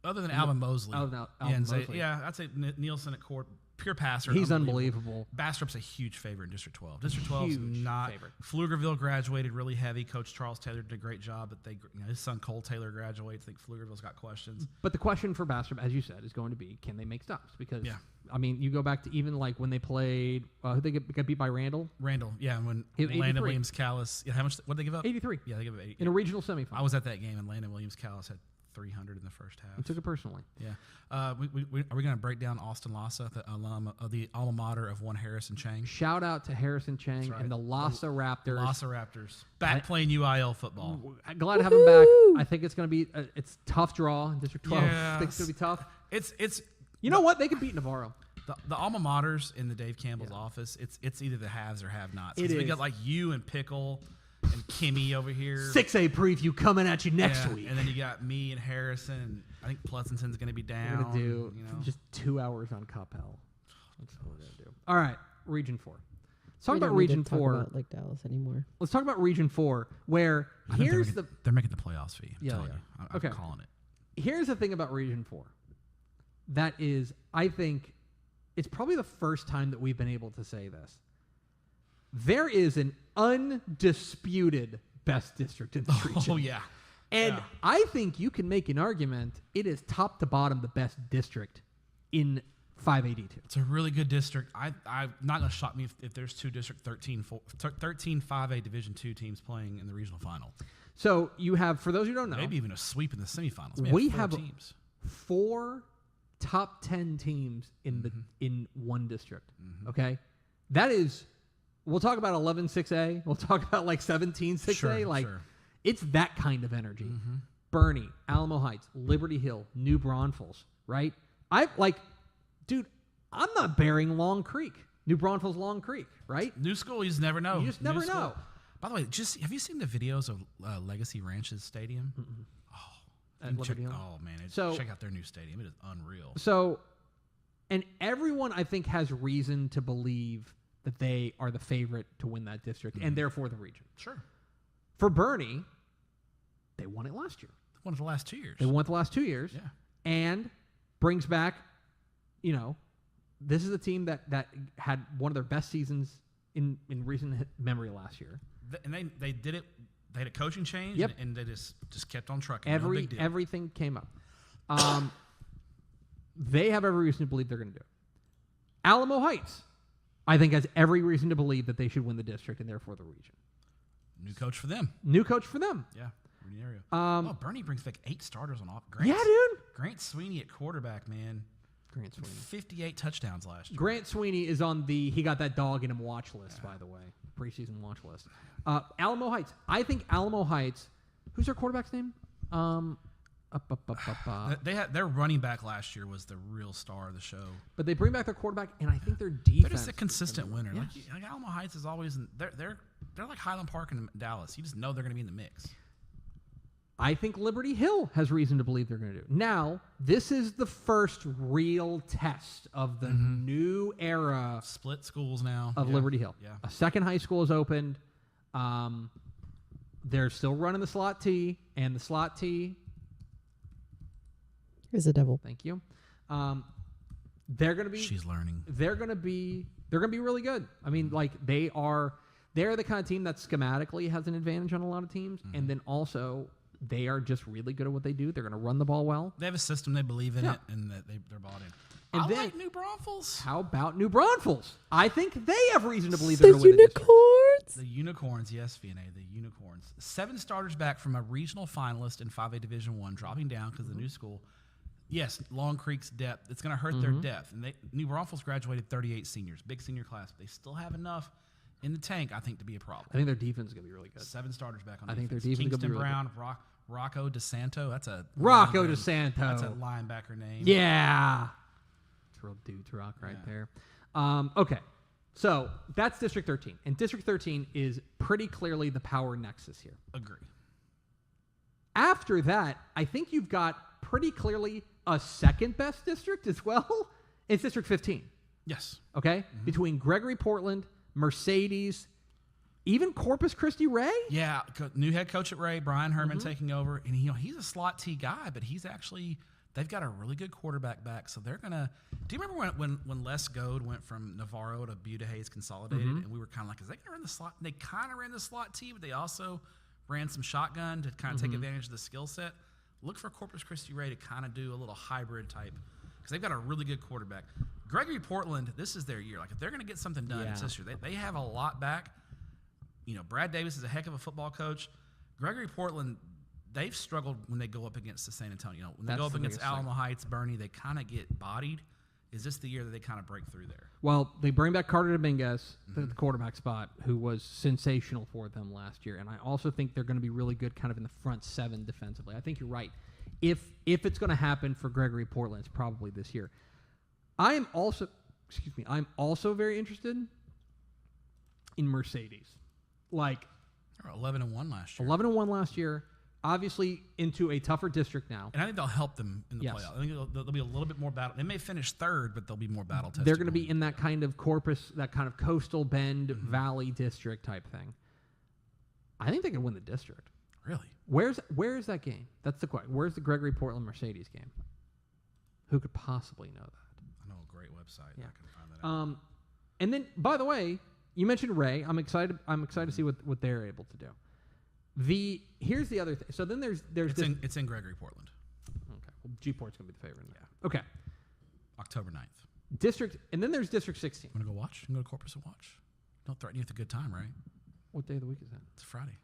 Other than Alvin Mosley. Mosley. I'd say Nielsen at court, pure passer. He's unbelievable. Bastrup's a huge favorite in District 12. District 12 is Huge not. favorite. Pflugerville graduated really heavy. Coach Charles Taylor did a great job, but his son Cole Taylor graduates. I think Pflugerville's got questions. But the question for Bastrop, as you said, is going to be, can they make stops? Because, I mean, you go back to even like when they played, who they got beat by Randall? Randall, yeah. When 83. Landon Williams-Callis, how much, what did they give up? 83. Yeah, they gave up 80. In a regional semifinal. I was at that game, and Landon Williams-Callis had 300 in the first half. I took it personally. Yeah. Are we going to break down Austin Lassa, the alma mater of one Harrison Chang? Shout out to Harrison Chang and the Lassa Raptors. Lassa Raptors. Back playing UIL football. Glad to have them back. I think it's going to be it's a tough draw in District 12. Yes. I think it's going to be tough. It's You know what? They could beat Navarro. The alma maters in the Dave Campbell's office, it's either the haves or have-nots. It We is. got like you and Pickle and Kimmy over here. 6A preview coming at you next week. And then you got me and Harrison. And I think Pleasanton's going to be down. We're going to do just 2 hours on Coppell. That's what we're going to do. All right, Region 4. Let's talk about Region 4. Talk about Lake Dallas anymore. Let's talk about Region 4, where they're making the playoffs for you. I'm telling you. I'm Okay. calling it. Here's the thing about Region 4. That is, I think, it's probably the first time that we've been able to say this. There is an undisputed best district in this region. Oh, yeah. And I think you can make an argument it is top to bottom the best district in 582. It's a really good district. I'm not going to shock me if there's 2 District 13 5A Division II teams playing in the regional final. So you have, for those who don't know, Maybe even a sweep in the semifinals. We have have 4 teams. 4 top 10 teams in one district. Okay? That is, we'll talk about 11-6A. We'll talk about like 17-6A. Sure. It's that kind of energy. Bernie, Alamo Heights, Liberty Hill, New Braunfels, right? Dude, I'm not burying Long Creek. New Braunfels, Long Creek, right? New school, you just never know. You just never New school. know. By the way, have you seen the videos of Legacy Ranches Stadium? At Liberty Hill. Oh, man. So- check out their new stadium. It is unreal. So, and everyone, I think, has reason to believe that they are the favorite to win that district and therefore the region. Sure. For Bernie, they won it last year. One of the last 2 years. They won it the last 2 years. Yeah. And brings back, this is a team that had one of their best seasons in recent memory last year. And they did it. They had a coaching change, Yep. and they just kept on trucking. No big deal. Everything came up. They have every reason to believe they're going to do it. Alamo Heights, I think, has every reason to believe that they should win the district and therefore the region. New coach for them. New coach for them. Yeah. New area. Bernie brings back 8 starters on off. Yeah, dude. Grant Sweeney at quarterback, man. Grant Sweeney. 58 touchdowns last year. Grant Sweeney is on he got that dog in him watch list, by the way. Preseason watch list. Alamo Heights. I think Alamo Heights, who's their quarterback's name? They had their running back last year was the real star of the show. But they bring back their quarterback, and I think their defense. They're just a consistent winner. Yes. Like Alamo Heights is always they're like Highland Park in Dallas. You just know they're going to be in the mix. I think Liberty Hill has reason to believe they're going to do. Now, this is the first real test of the new era Split schools now of Liberty Hill. Yeah. A second high school is opened. They're still running the slot T, and the slot T. Is a devil. Thank you. They're going to be. She's learning. They're going to be really good. I mean, like they're the kind of team that schematically has an advantage on a lot of teams, and then also they are just really good at what they do. They're going to run the ball well. They have a system, they believe in it, and that they're bought in. And I then, like New Braunfels. How about New Braunfels? I think they have reason to believe they're The going to win it this year. unicorns. The Unicorns, yes, VNA, the Unicorns. 7 starters back from a regional finalist in 5A Division I, dropping down because of the new school. Yes, Long Creek's depth. It's going to hurt their depth. And New Braunfels graduated 38 seniors, big senior class. But they still have enough in the tank, I think, to be a problem. I think their defense is going to be really good. 7 starters back on I think defense. their defense is Kingston gonna be really Brown, Rocco DeSanto. That's a Rocco linebacker- DeSanto. That's a linebacker name. Yeah. It's a real dude's rock right there. Okay. So that's District 13. And District 13 is pretty clearly the power nexus here. Agree. After that, I think you've got pretty clearly a second best district as well. It's District 15. Yes. Okay? Between Gregory Portland, Mercedes, even Corpus Christi Ray. Yeah, new head coach at Ray, Brian Herman taking over, and he's a slot T guy, but they've got a really good quarterback back, so they're gonna. Do you remember when Les Goad went from Navarro to Buda Hayes Consolidated, and we were kind of like, is they gonna run the slot? And they kind of ran the slot T, but they also ran some shotgun to kind of take advantage of the skill set. Look for Corpus Christi Ray to kind of do a little hybrid type because they've got a really good quarterback. Gregory Portland, this is their year. Like if they're gonna get something done, it's this year. They have a lot back. You know, Brad Davis is a heck of a football coach. Gregory Portland, they've struggled when they go up against the San Antonio. When they go up against Alamo Heights, Bernie, they kind of get bodied. Is this the year that they kind of break through there? Well, they bring back Carter Dominguez, the quarterback spot, who was sensational for them last year. And I also think they're going to be really good kind of in the front 7 defensively. I think you're right. If it's going to happen for Gregory Portland, it's probably this year. I'm also very interested in Mercedes. Like, They were 11-1 last year. 11-1 last year, obviously into a tougher district now. And I think they'll help them in the Yes. playoff. I think they'll be a little bit more battle. They may finish 3rd, but they'll be more battle tested. They're going to be in that kind of Corpus, that kind of coastal Bend Valley district type thing. I think they can win the district. Really? Where's that game? That's the question. Where's the Gregory Portland Mercedes game? Who could possibly know that? I know a great website. Yeah. I can find that out. And then, by the way, you mentioned Ray. I'm excited to see what they're able to do. Here's the other thing. So then there's It's in Gregory Portland. Okay. Well, G-Port's gonna be the favorite. Yeah. Okay. October 9th. District, and then there's District 16. Want to go watch? You can go to Corpus and watch. Don't threaten you with a good time, right? What day of the week is that? It's Friday.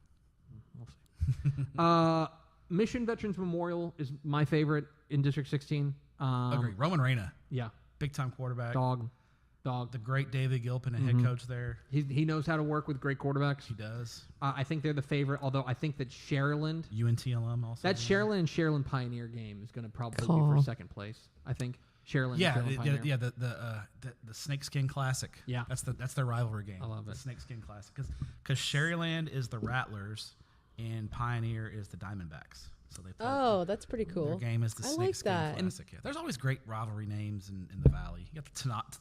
We'll see. Mission Veterans Memorial is my favorite in District 16. Agree. Roman Reina, Yeah. big time quarterback. Dog. The great David Gilpin, a head coach there. He knows how to work with great quarterbacks. He does. I think they're the favorite, although I think that Sharyland, UNT alum also. that Sharyland and Sharyland Pioneer game is going to probably be Caw. for second place. I think Sharyland. Yeah, and Sharyland Pioneer. yeah. The Snakeskin Classic. Yeah. that's their rivalry game. I love the it. Snakeskin Classic because Sharyland is the Rattlers and Pioneer is the Diamondbacks. So they play. Oh, that's pretty Their cool. game is the I like Snakeskin that. Classic. Yeah. There's always great rivalry names in the Valley. You got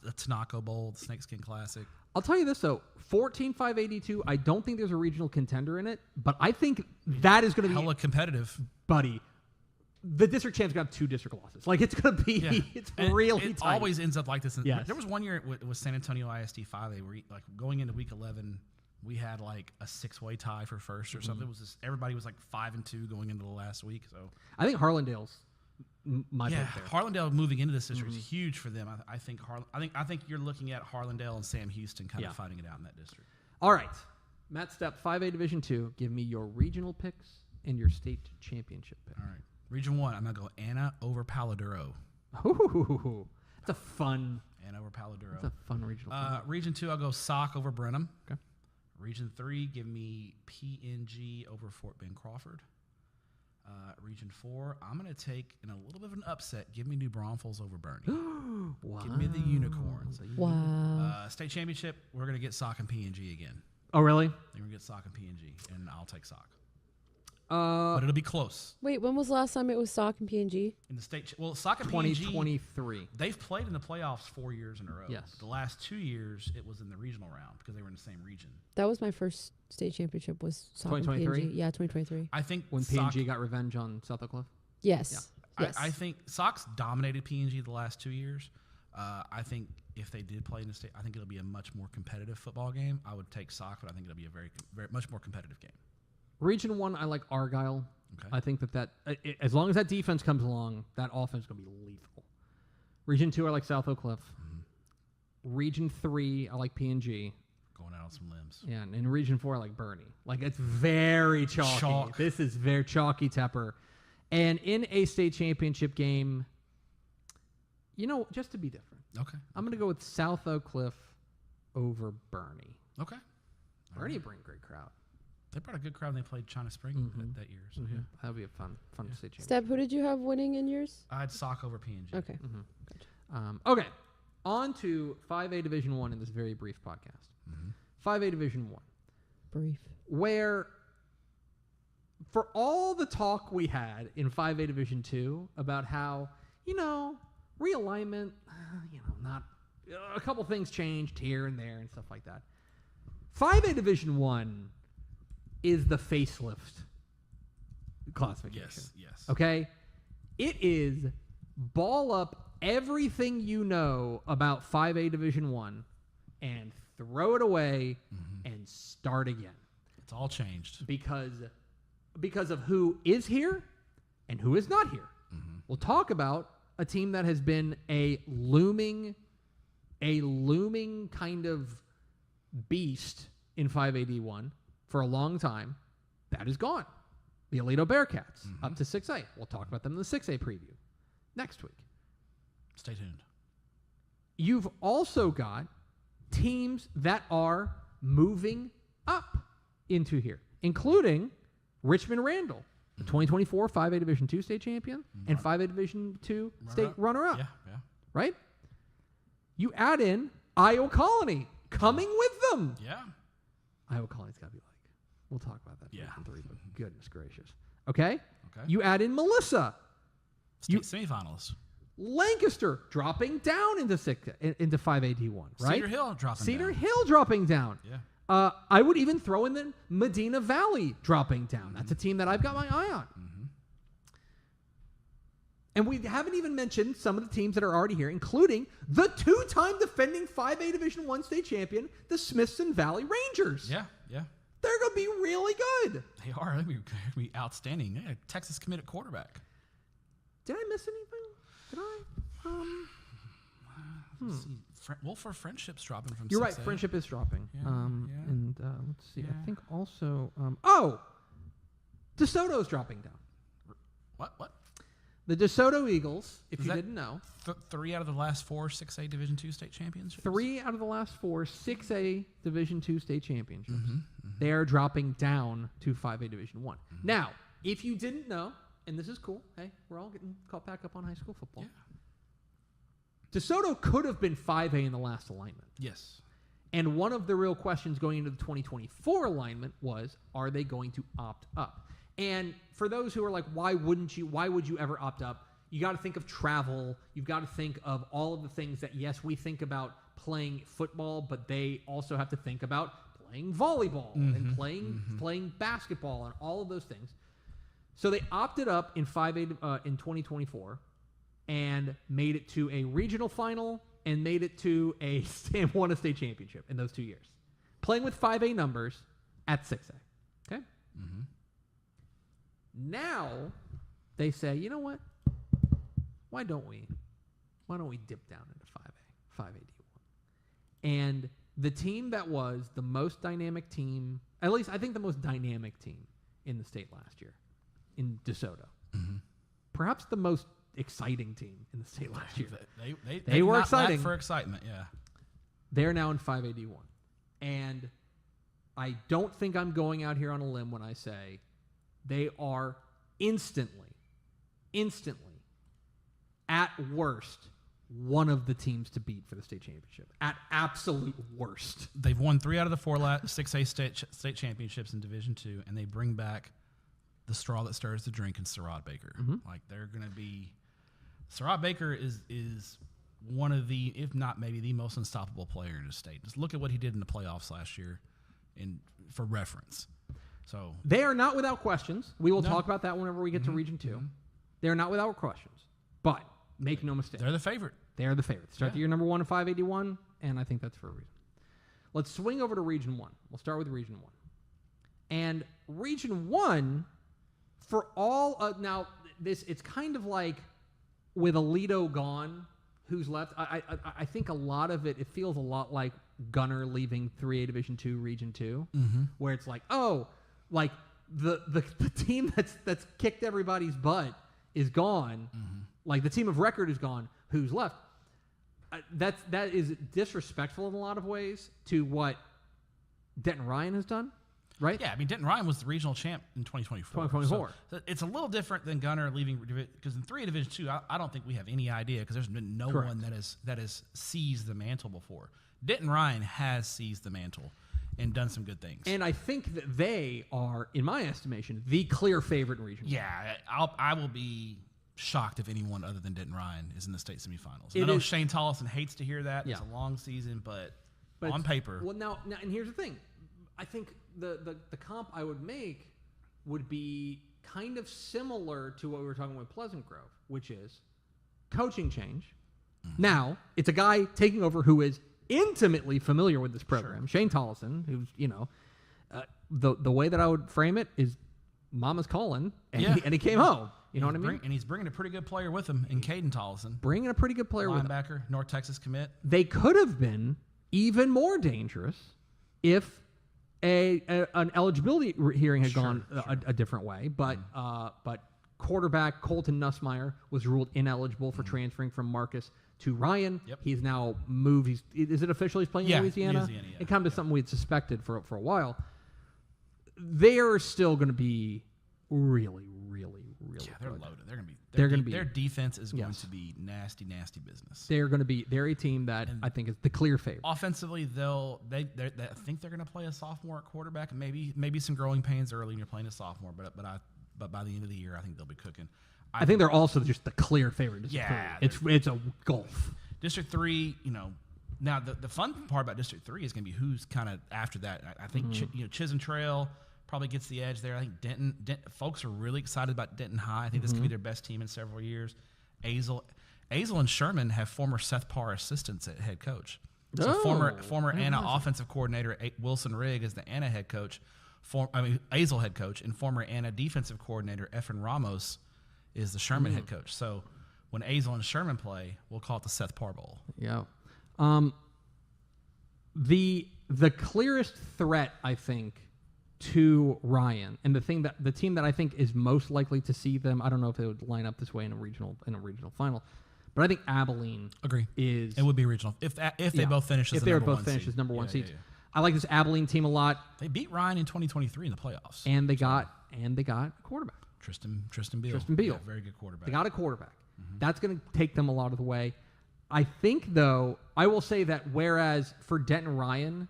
the Tanako Bowl, the Snakeskin Classic. I'll tell you this though, 14-582. I don't think there's a regional contender in it, but I think that is going to be Hella competitive. buddy. The district champ's going to have 2 district losses. Like it's going to be, Yeah. it's And really it tight. always ends up like this. Yes. There was one year it was San Antonio ISD 5A where like going into week 11, we had like a 6-way tie for first or something. It was just, everybody was like 5-2 going into the last week. So I think Harlandale's my pick yeah, there. Harlandale moving into this district is huge for them. I think I think you're looking at Harlandale and Sam Houston kind Yeah. of fighting it out in that district. All right, Matt Stepp, 5A Division 2. Give me your regional picks and your state championship pick. All right, Region 1. I'm gonna go Anna over Paladuro. Ooh, that's a fun. Anna over Paladuro. That's a fun regional. pick. Region 2. I'll go Sock over Brenham. Okay. Region 3. Give me PNG over Fort Bend Crawford. Region Region 4, I'm going to take, in a little bit of an upset, give me New Braunfels over Bernie. Wow. Give me the Unicorns. Wow. State championship, we're going to get Sock and P&G again. Oh, really? They're going to get Sock and P&G, and I'll take Sock. But But it'll be close. Wait, when was the last time it was Sock and PNG? In the state, Sock and P&G, 2023. they've played in the playoffs 4 years in a row. Yes. The last 2 years, it was in the regional round because they were in the same region. That was my first state championship. Was Sock and 2023? PNG? Yeah, 2023. I think When Sock, P&G got revenge on South Oak Cliff? Yes. Yes. I think Sox dominated P&G the last 2 years. I think if they did play in the state, I think it'll be a much more competitive football game. I would take Sock, but I think it'll be a very, very much more competitive game. Region 1, I like Argyle. Okay. I think that as long as that defense comes along, that offense is going to be lethal. Region 2, I like South Oak Cliff. Region 3, I like P&G. Going out on some limbs. Yeah, and in Region 4, I like Bernie. Like, it's very chalky. Chalk. This is very chalky Tepper. And in a state championship game, just to be different, Okay. I'm going to go with South Oak Cliff over Bernie. Okay. Bernie bring a great crowd. They brought a good crowd when they played China Spring that year. So yeah. That'll be a fun state championship. Stepp, who did you have winning in yours? I had Sock over P&G. Okay. Okay, on to 5A Division 1 in this very brief podcast. 5A Division 1, Brief. where for all the talk we had in 5A Division 2 about how, realignment, not a couple things changed here and there and stuff like that. 5A Division 1 is the facelift classification. Yes. Okay? It is ball up everything you know about 5A Division 1 and throw it away and start again. It's all changed. Because of who is here and who is not here. We'll talk about a team that has been a looming kind of beast in 5AD1 for a long time. That is gone. The Aledo Bearcats up to 6A. We'll talk about them in the 6A preview next week. Stay tuned. You've also got teams that are moving up into here, including Richmond Randall, the 2024 5A Division 2 state champion and 5A Division 2 state runner-up. Yeah. Right? You add in Iowa Colony coming with them. Yeah. Iowa Colony's got to be like, we'll talk about that. Yeah. in 3, but goodness gracious. Okay? Okay. You add in Melissa. State semifinalists. Lancaster dropping down into 5AD1, right? Cedar Hill dropping Cedar down. Hill dropping down. Yeah. I would even throw in the Medina Valley dropping down. That's a team that I've got my eye on. And we haven't even mentioned some of the teams that are already here, including the 2-time defending 5A Division 1 state champion, the Smithson Valley Rangers. Yeah. They're going to be really good. They are. They're going to be outstanding. They got a Texas committed quarterback. Did I miss anything? Did I? Let's see. For Friendship's dropping from You're 6A. right. Friendship is dropping. Yeah, yeah. And let's see. Yeah. I think also. DeSoto's dropping down. What? The DeSoto Eagles, if Is you that didn't know, 3 out of the last 4 6A Division 2 state championships? 3 out of the last 4 6A Division 2 state championships. They are dropping down to 5A Division 1. Now, if you didn't know, and this is cool, hey, we're all getting caught back up on high school football. Yeah. DeSoto could have been 5A in the last alignment. Yes. And one of the real questions going into the 2024 alignment was, are they going to opt up? And for those who are like, why would you ever opt up? You got to think of travel. You've got to think of all of the things that, yes, we think about playing football, but they also have to think about playing volleyball and playing basketball and all of those things. So they opted up in 5A in 2024 and made it to a regional final and made it to won a state championship in those 2 years. Playing with 5A numbers at 6A. Okay? Now they say, you know what? Why don't we dip down into 5A, 5AD1? And the team that was the most dynamic team, at least I think the most dynamic team in the state last year, in DeSoto. Perhaps the most exciting team in the state last year. They were not exciting. lack for excitement, yeah. They're now in 5AD1. And I don't think I'm going out here on a limb when I say they are instantly instantly, at worst, one of the teams to beat for the state championship. At absolute worst. They've won 3 out of the 4 6A state championships in Division II, and they bring back the straw that stirs the drink in Surratt Baker. Like, they're going to be – Surratt Baker is one of the, if not maybe the most unstoppable player in the state. Just look at what he did in the playoffs last year for reference. So they are not without questions. We will talk about that whenever we get to Region 2. They are not without questions. But make no mistake. They're the favorite. They are the favorite. Start the year number 1 at 581, and I think that's for a reason. Let's swing over to Region 1. We'll start with Region 1. And Region 1, for all now, it's kind of like with Alito gone, who's left. I think a lot of it feels a lot like Gunner leaving 3A Division 2 Region 2, where it's like, oh, like the team that's kicked everybody's butt is gone. Like the team of record is gone. Who's left? That is disrespectful in a lot of ways to what Denton Ryan has done, right? Yeah, I mean, Denton Ryan was the regional champ in 2024. So it's a little different than Gunner leaving, because in 3A Division 2, I don't think we have any idea, because there's been no one that has seized the mantle before. Denton Ryan has seized the mantle and done some good things. And I think that they are, in my estimation, the clear favorite in Region 1. Yeah, I will be shocked if anyone other than Denton Ryan is in the state semifinals. I know Shane Tollison hates to hear that. It's a long season, but on paper. Well, now, and here's the thing. I think the comp I would make would be kind of similar to what we were talking with Pleasant Grove, which is coaching change. Now, it's a guy taking over who is intimately familiar with this program. Shane Tollison, who's, the way that I would frame it is Mama's calling, and he came home. You know what I mean? And he's bringing a pretty good player with him in Caden Tollison. Bringing a pretty good player with him. Linebacker, North Texas commit. They could have been even more dangerous if an eligibility hearing had gone a different way. But quarterback Colton Nussmeyer was ruled ineligible for transferring from Marcus to Ryan. He's now moved. Is it official he's playing in Louisiana? It kind of something we had suspected for a while. They are still going to be really, really, really they're good. Loaded. They're going to be. Their defense is going to be nasty, nasty business. They're going to be. They're a team that I think is the clear favorite. Offensively, I think they're going to play a sophomore at quarterback. Maybe some growing pains early when you're playing a sophomore, but by the end of the year, I think they'll be cooking. I think they're also just the clear favorite. It's a gulf. District 3, now the fun part about District 3 is going to be who's kind of after that. I think Chisholm Trail probably gets the edge there. I think Denton folks are really excited about Denton High. I think this could be their best team in several years. Azle and Sherman have former Seth Parr assistants at head coach. So former Anna offensive coordinator Wilson Rigg is the Anna head coach. Azle head coach, and former Anna defensive coordinator Efren Ramos is the Sherman head coach. So when Azle and Sherman play, we'll call it the Seth Parr Bowl. Yeah. The clearest threat, I think, to Ryan, and the team that I think is most likely to see them, I don't know if it would line up this way in a regional final, but I think Abilene it would be regional if they both finish as number one seeds. Yeah. I like this Abilene team a lot. They beat Ryan in 2023 in the playoffs, and they got a quarterback. Tristan Beal. Yeah, very good quarterback. They got a quarterback. That's going to take them a lot of the way. I think, though, I will say that whereas for Denton Ryan,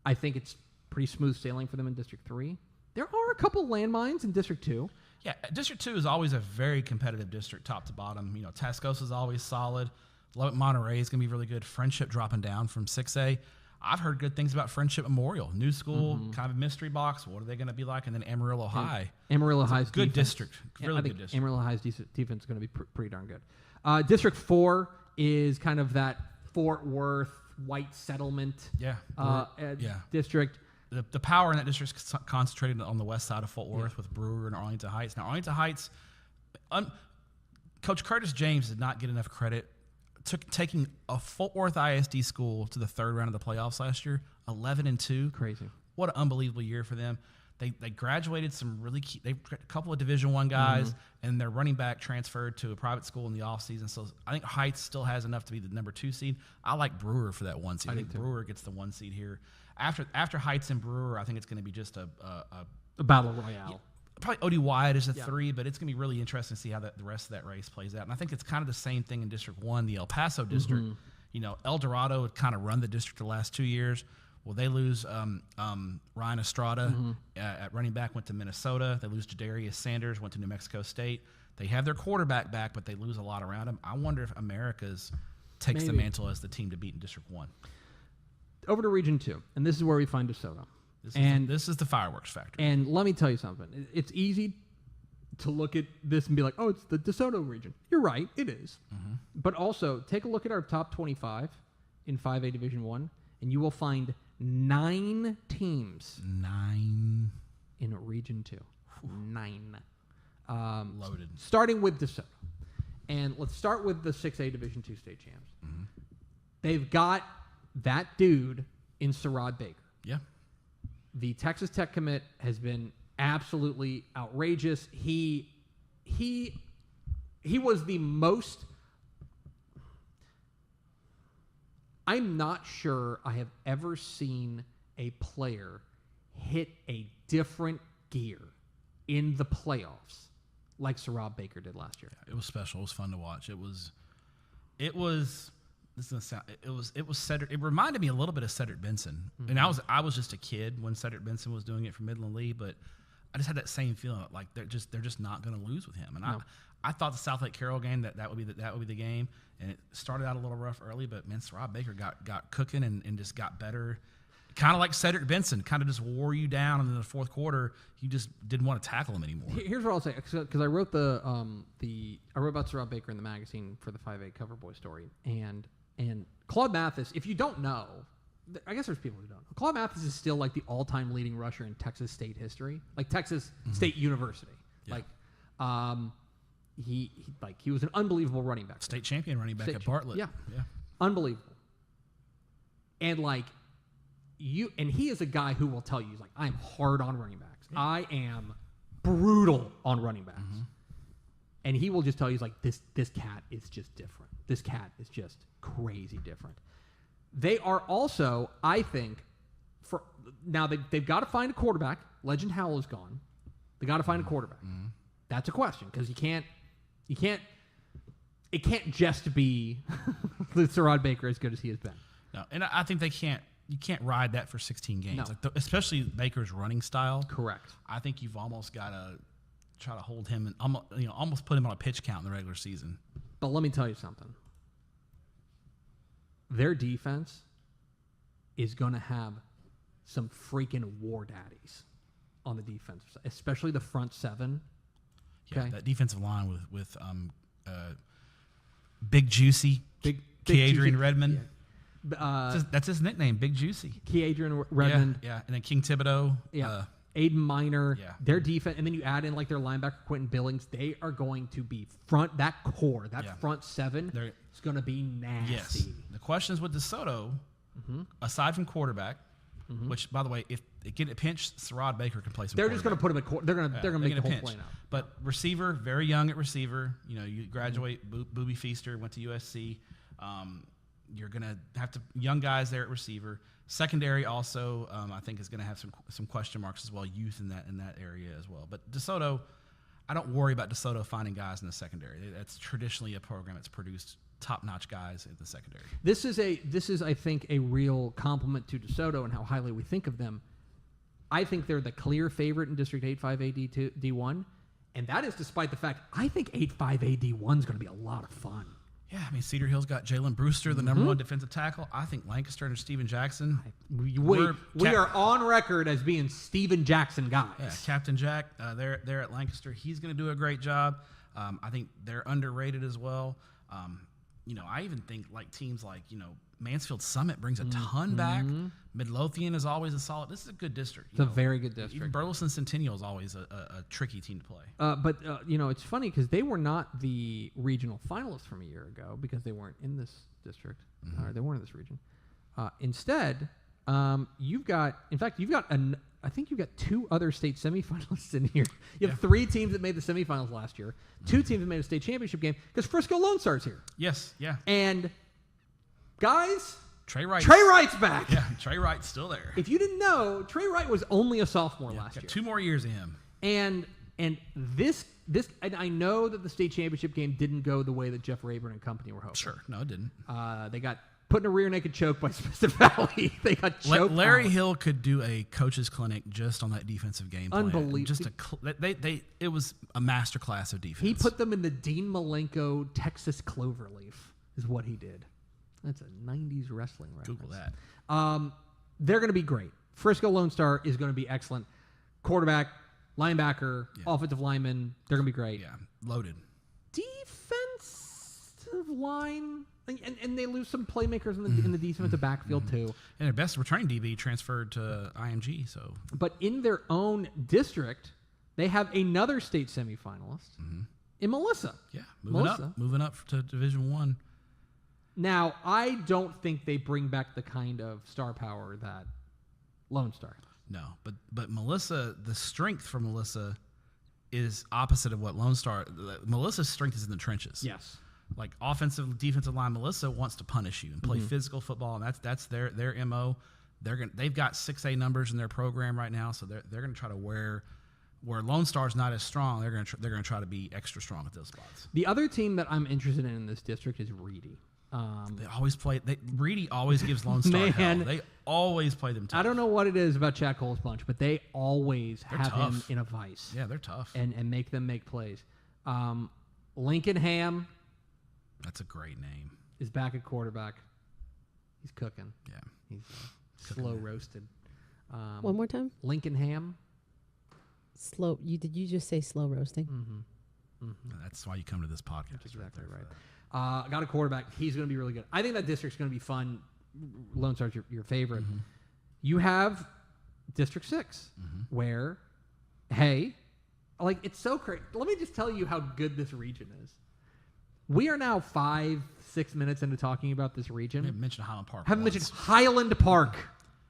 I think it's pretty smooth sailing for them in District 3. There are a couple landmines in District 2. Yeah, District 2 is always a very competitive district, top to bottom. Tascosa is always solid. Lubbock Monterey is going to be really good. Friendship dropping down from 6A. I've heard good things about Friendship Memorial. New school, kind of a mystery box. What are they going to be like? And then Amarillo High. Amarillo High's good defense. District. Really good district. Amarillo High's defense is going to be pretty darn good. District 4 is kind of that Fort Worth white settlement district. The power in that district is concentrated on the west side of Fort Worth with Brewer and Arlington Heights. Now, Arlington Heights, Coach Curtis James did not get enough credit. Taking a Fort Worth ISD school to the third round of the playoffs last year, 11-2. Crazy. What an unbelievable year for them. They graduated some really key. They've got a couple of Division I guys, and their running back transferred to a private school in the offseason. So I think Heights still has enough to be the number 2 seed. I like Brewer for that 1 seed. I think Brewer gets the 1 seed here. After Heights and Brewer, I think it's going to be just a battle royale. probably Odie Wyatt is a 3, but it's going to be really interesting to see how the rest of that race plays out. And I think it's kind of the same thing in District 1, the El Paso district. You know, El Dorado had kind of run the district the last 2 years. Well, they lose Ryan Estrada at running back, went to Minnesota. They lose Jadarius Sanders, went to New Mexico State. They have their quarterback back, but they lose a lot around him. I wonder if America's takes the mantle as the team to beat in District 1. Over to Region 2, and this is where we find DeSoto. This is the fireworks factory. And let me tell you something. It's easy to look at this and be like, oh, it's the DeSoto region. You're right, it is. But also, take a look at our top 25 in 5A Division 1, and you will find 9 teams. 9 in Region 2. 9. Loaded. Starting with DeSoto. And let's start with the 6A Division 2 state champs. They've got that dude in Sherrod Baker. Yeah. The Texas Tech commit has been absolutely outrageous. He was the most... I'm not sure I have ever seen a player hit a different gear in the playoffs like Sherrod Baker did last year. It was special. It was fun to watch. It was this is gonna sound, it was Cedric. It reminded me a little bit of Cedric Benson. And I was just a kid when Cedric Benson was doing it for Midland Lee, but I just had that same feeling like they're just not going to lose with him. And I thought the South Lake Carroll game that would be the game, and it started out a little rough early, but man, Sherrod Baker got cooking and just got better. Kind of like Cedric Benson, kind of just wore you down, and in the fourth quarter, you just didn't want to tackle him anymore. Here's what I'll say, because I wrote I wrote about Sherrod Baker in the magazine for the 5A Cover Boy story, and Claude Mathis. If you don't know, I guess there's people who don't know. Claude Mathis is still like the all-time leading rusher in Texas State history, like Texas State University. Yeah. Like, he was an unbelievable running back. State champion running back at Bartlett. Yeah, unbelievable. And like. And he is a guy who will tell you, he's like, I'm hard on running backs. Yeah. I am brutal on running backs. And he will just tell you, he's like, this cat is just different. This cat is just crazy different. They are also, I think, now they've got to find a quarterback. Legend Howell is gone. They got to find a quarterback. That's a question, because it can't just be Sherrod Baker as good as he has been. No, and I think you can't ride that for 16 games, No. Especially Baker's running style. Correct. I think you've almost got to try to hold him and almost put him on a pitch count in the regular season. But let me tell you something. Their defense is going to have some freaking war daddies on the defensive side, especially the front seven. Yeah, that defensive line with Big Juicy, Big Adrian Redmond. Yeah. That's his nickname, Big Juicy. Adrian Redmond. Yeah, and then King Thibodeau. Yeah. Aiden Minor. Yeah. Their defense, and then you add in like their linebacker Quentin Billings. They are going to be front seven is going to be nasty. Yes. The question is with DeSoto, aside from quarterback, which by the way, if it get a pinch, Sherrod Baker can play some. They're just going to put him at they're going to make the whole play now. But receiver, very young at receiver. You graduate. Booby Feaster went to USC. You're going to have young guys there at receiver. Secondary also, I think, is going to have some question marks as well. Youth in that area as well. But DeSoto, I don't worry about DeSoto finding guys in the secondary. That's traditionally a program that's produced top-notch guys in the secondary. This is I think a real compliment to DeSoto and how highly we think of them. I think they're the clear favorite in District 8-5A D1, and that is despite the fact I think 8-5A D1 is going to be a lot of fun. Yeah, I mean, Cedar Hill's got Jalen Brewster, the number one defensive tackle. I think Lancaster and Steven Jackson. We are on record as being Steven Jackson guys. Yeah, Captain Jack, they're at Lancaster. He's going to do a great job. I think they're underrated as well. I even think like teams like, Mansfield Summit brings a ton back. Midlothian is always a solid. This is a good district. It's a very good district. Even Burleson Centennial is always a tricky team to play. But it's funny because they were not the regional finalists from a year ago because they weren't in this district or they weren't in this region. Instead, you've got I think you've got 2 other state semifinalists in here. You have 3 teams that made the semifinals last year, 2 teams that made a state championship game because Frisco Lone Star's here. Yes, yeah. And guys, Trey Wright's back. Yeah, Trey Wright's still there. If you didn't know, Trey Wright was only a sophomore last year. 2 more years of him. And And this, and I know that the state championship game didn't go the way that Jeff Rayburn and company were hoping. Sure. No, it didn't. They got put in a rear naked choke by Smith Valley. They got choked. Larry out. Hill could do a coach's clinic just on that defensive game plan. Unbelievable. Just it was a masterclass of defense. He put them in the Dean Malenko Texas Cloverleaf, is what he did. That's a 90s wrestling reference. Google that. They're going to be great. Frisco Lone Star is going to be excellent. Quarterback, linebacker, offensive lineman, they're going to be great. Yeah, loaded. Defensive line, and they lose some playmakers in the defensive backfield too. And their best returning DB transferred to IMG. So, but in their own district, they have another state semifinalist in Melissa. Yeah, Melissa. moving up to Division I. Now, I don't think they bring back the kind of star power that Lone Star. No, but Melissa, the strength for Melissa is opposite of what Lone Star. Melissa's strength is in the trenches. Yes. Like offensive, defensive line, Melissa wants to punish you and play physical football, and that's their MO. They've got 6A numbers in their program right now, so they're going to try to where Lone Star's not as strong. They're going to try to be extra strong at those spots. The other team that I'm interested in this district is Reedy. They always play. Reedy always gives Lone Star hell. They always play them tough. I don't know what it is about Chad Cole's bunch, but they always They're have him tough. in a vice. Yeah, they're tough. And make them make plays. Lincoln Ham That's a great name. is back at quarterback. He's cooking. Yeah. He's slow roasted. One more time. Lincoln Ham. Slow. Did you just say slow roasting? That's why you come to this podcast. That's exactly right. Got a quarterback. He's going to be really good. I think that district's going to be fun. Lone Star's your favorite. You have District 6, where, hey, like, it's so crazy. Let me just tell you how good this region is. We are now 5-6 minutes into talking about this region. We haven't mentioned Highland Park. Haven't once. mentioned Highland Park.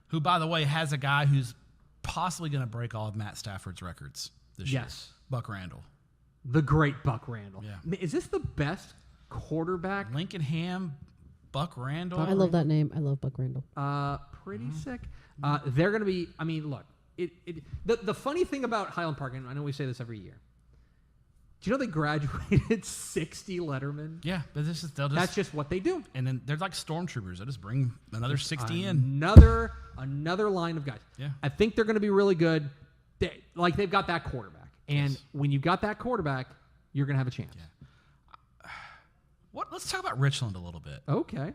Who, by the way, has a guy who's possibly going to break all of Matt Stafford's records this year. Yes. Buck Randall. The great Buck Randall. Yeah. Is this the best quarterback? Lincoln Ham, Buck Randall. I love that name. I love Buck Randall. Pretty sick. They're going to be, I mean, look, the funny thing about Highland Park, and I know we say this every year, do you know they graduated 60 lettermen? Yeah, but That's just what they do. And then they're like stormtroopers. They'll just bring another 60 in. Another line of guys. Yeah. I think they're going to be really good. They've got that quarterback. And when you got that quarterback, you're going to have a chance. Yeah. Let's talk about Richland a little bit. Okay.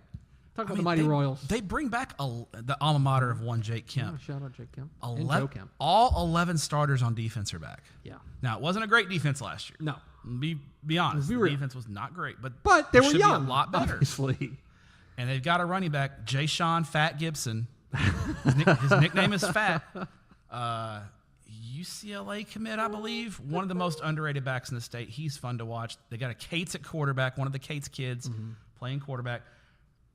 Talk about the Mighty Royals. They bring back the alma mater of one Jake Kemp. Shout out Jake Kemp. And Joe Kemp. All 11 starters on defense are back. Yeah. Now, it wasn't a great defense last year. No. Be honest. Be The real. defense was not great. But they were should young. be a lot better. Obviously. And they've got a running back, Jay Sean Fat Gibson. His nickname is Fat. UCLA commit, I believe. One of the most underrated backs in the state. He's fun to watch. They got a Cates at quarterback, one of the Cates kids playing quarterback.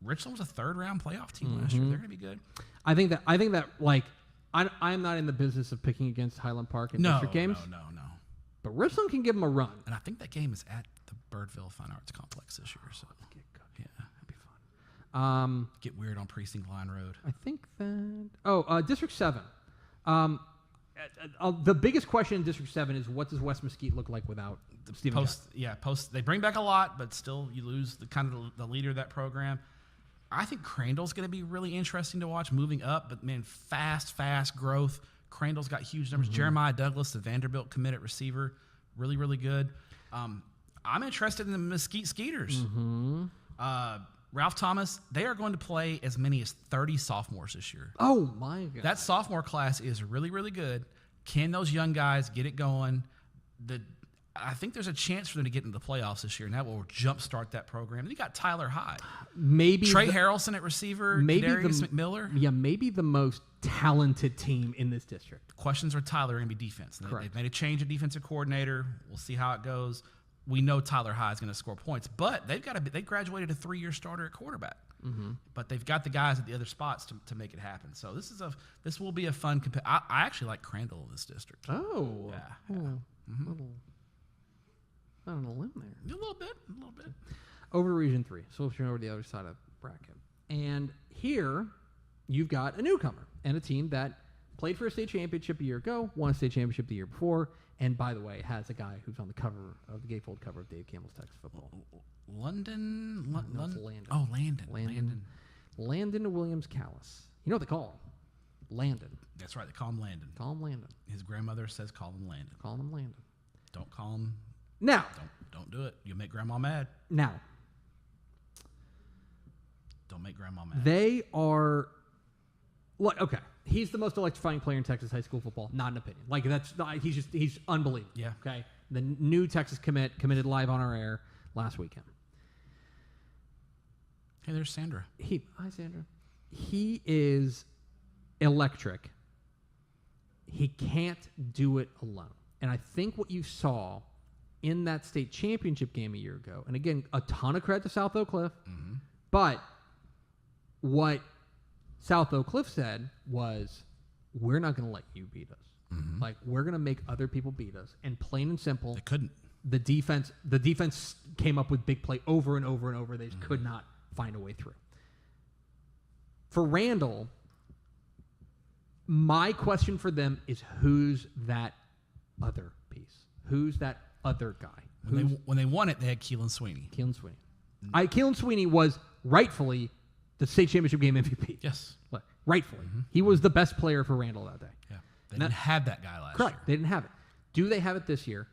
Richland was a third-round playoff team last year. They're going to be good. I think that like I'm not in the business of picking against Highland Park in district games. No. But Richland can give them a run. And I think that game is at the Birdville Fine Arts Complex this year. So yeah, That'd be fun. get weird on Precinct Line Road. I think that District 7. The biggest question in District 7 is what does West Mesquite look like without Stephen Post. They bring back a lot, but still you lose the leader of that program. I think Crandall's going to be really interesting to watch moving up, but man, fast growth. Crandall's got huge numbers. Jeremiah Douglas, the Vanderbilt committed receiver, really, really good. I'm interested in the Mesquite Skeeters. Ralph Thomas, they are going to play as many as 30 sophomores this year. Oh, my God. That sophomore class is really, really good. Can those young guys get it going? I think there's a chance for them to get into the playoffs this year, and that will jumpstart that program. And you got Tyler Hyde. Maybe Trey Harrelson at receiver. Darius McMiller. Yeah, maybe the most talented team in this district. Questions with Tyler are going to be defense. Correct. They've made a change of defensive coordinator. We'll see how it goes. We know Tyler Hyde is going to score points, but they graduated a 3-year starter at quarterback. But they've got the guys at the other spots to make it happen. So this will be a fun. I actually like Crandall in this district. Oh, Yeah. little on a limb there. A little bit. Over to Region 3. So we'll turn over to the other side of the bracket. And here, you've got a newcomer and a team that Played for a state championship a year ago, won a state championship the year before, and by the way, has a guy who's on the cover of the gatefold cover of Dave Campbell's Texas Football. London? No, it's Landon. Oh, Landon. Landon Williams Callis. You know what they call him? Landon. That's right. They call him Landon. Call him Landon. His grandmother says call him Landon. Call him Landon. Don't call him. Now. Don't do it. You'll make grandma mad. Now. Don't make grandma mad. They are. Look, okay. He's the most electrifying player in Texas high school football. Not an opinion. Like he's unbelievable. Yeah. Okay. The new Texas committed live on our air last weekend. Hey, there's Sandra. Hi, Sandra. He is electric. He can't do it alone. And I think what you saw in that state championship game a year ago, and again, a ton of credit to South Oak Cliff, but what South Oak Cliff said was, we're not going to let you beat us. Like, we're going to make other people beat us. And plain and simple, They couldn't. the defense came up with big play over and over and over. They just could not find a way through. For Randall, my question for them is, who's that other piece? Who's that other guy? When they won it, they had Keelan Sweeney. Keelan Sweeney. Keelan Sweeney was rightfully the state championship game MVP. Yes. Rightfully. He was the best player for Randall that day. Yeah. They didn't have that guy last year. Correct. They didn't have it. Do they have it this year?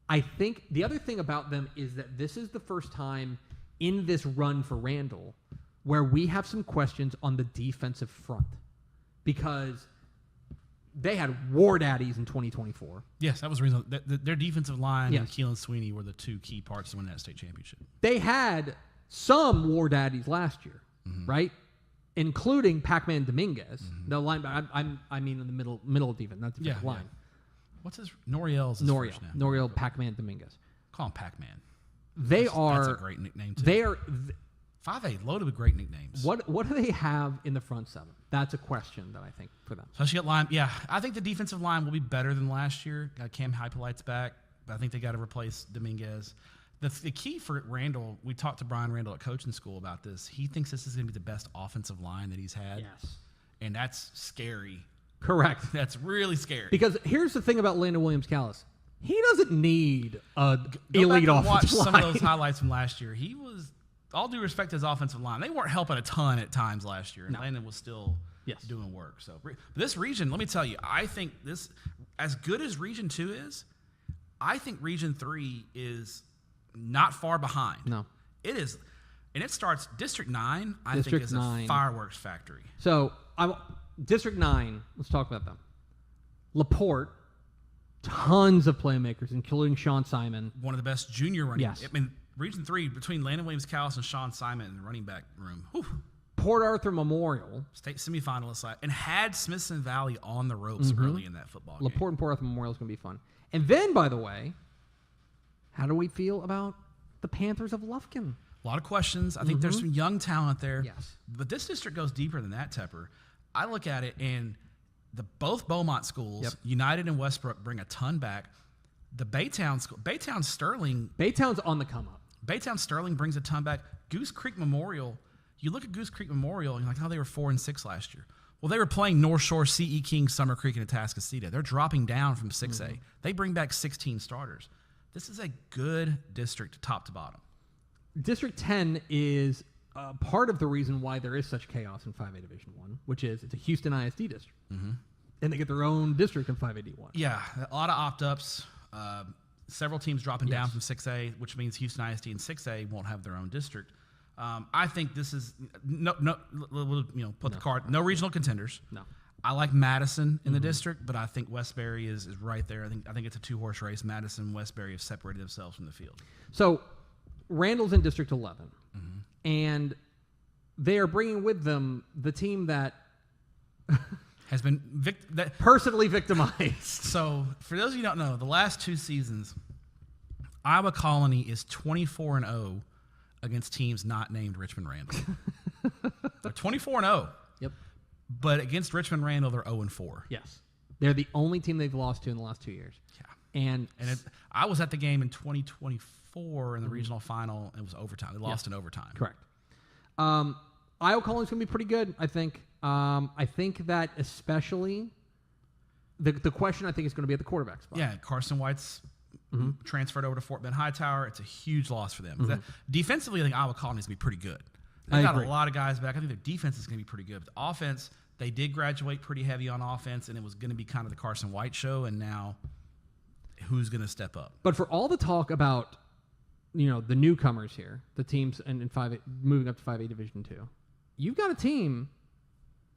I think the other thing about them is that this is the first time in this run for Randall where we have some questions on the defensive front, because they had war daddies in 2024. Yes, that was the reason. Their defensive line and Yes. Keelan Sweeney were the two key parts to win that state championship. They had some war daddies last year, right? Including Pac-Man Dominguez, the linebacker. I mean in the middle of defense, not the line. Yeah. What's his Noriel's his first name? Noriel Pac-Man Dominguez. Call him Pac-Man. That's a great nickname too. They are. 5A loaded with great nicknames. What do they have in the front seven? That's a question that I think for them. Especially at line. Yeah, I think the defensive line will be better than last year. Got Cam Hypolite's back, but I think they got to replace Dominguez. The key for Randall, we talked to Brian Randall at coaching school about this. He thinks this is going to be the best offensive line that he's had. Yes. And that's scary. Correct. That's really scary. Because here's the thing about Landon Williams Callis. He doesn't need a Go elite back and watch offensive line. some of those highlights from last year. He was, all due respect to his offensive line, they weren't helping a ton at times last year. And Landon was still doing work. So this region, let me tell you, I think this, as good as Region 2 is, I think Region 3 is not far behind. No. It is. And it starts, District 9, I think, District is 9. a fireworks factory. So District 9, let's talk about them. LaPorte, tons of playmakers, including Sean Simon. One of the best junior running. Yes. I mean, Region 3, between Landon Williams Callis and Sean Simon in the running back room. Whew. Port Arthur Memorial. State semifinalist, and had Smithson Valley on the ropes early in that football game. LaPorte and Port Arthur Memorial is going to be fun. And then, by the way, how do we feel about the Panthers of Lufkin? A lot of questions. I think there's some young talent there. Yes. But this district goes deeper than that, Tepper. I look at it, and both Beaumont schools, United and Westbrook, bring a ton back. The Baytown school, Baytown Sterling. Baytown's on the come up. Baytown Sterling brings a ton back. Goose Creek Memorial. You look at Goose Creek Memorial, and you're like, oh, they were 4-6 last year. Well, they were playing North Shore, C.E. King, Summer Creek, and Atascocita. They're dropping down from 6A. They bring back 16 starters. This is a good district top to bottom. District 10 is part of the reason why there is such chaos in 5A Division 1, which is it's a Houston ISD district. And they get their own district in 5A D1. Yeah, a lot of opt-ups. Several teams dropping down from 6A, which means Houston ISD and 6A won't have their own district. I think this is put the card. No regional contenders. No. I like Madison in the district, but I think Westbury is right there. I think it's a two-horse race. Madison and Westbury have separated themselves from the field. So Randall's in District 11, and they are bringing with them the team that has been personally victimized. So for those of you who don't know, the last 2 seasons, Iowa Colony is 24-0 against teams not named Richmond Randall. They're 24-0. Yep. But against Richmond Randall, they're 0-4. Yes. They're the only team they've lost to in the last 2 years. Yeah. And I was at the game in 2024 in the regional final, and it was overtime. They lost in overtime. Correct. Iowa Colony's going to be pretty good, I think. I think that especially The question I think is going to be at the quarterback spot. Yeah, Carson White's transferred over to Fort Bend Hightower. It's a huge loss for them. Defensively, I think Iowa College needs to be pretty good. They've got a lot of guys back. I think their defense is going to be pretty good. But the offense, they did graduate pretty heavy on offense, and it was going to be kind of the Carson White show, and now who's going to step up? But for all the talk about, the newcomers here, the teams in 5A, moving up to 5A Division II, you've got a team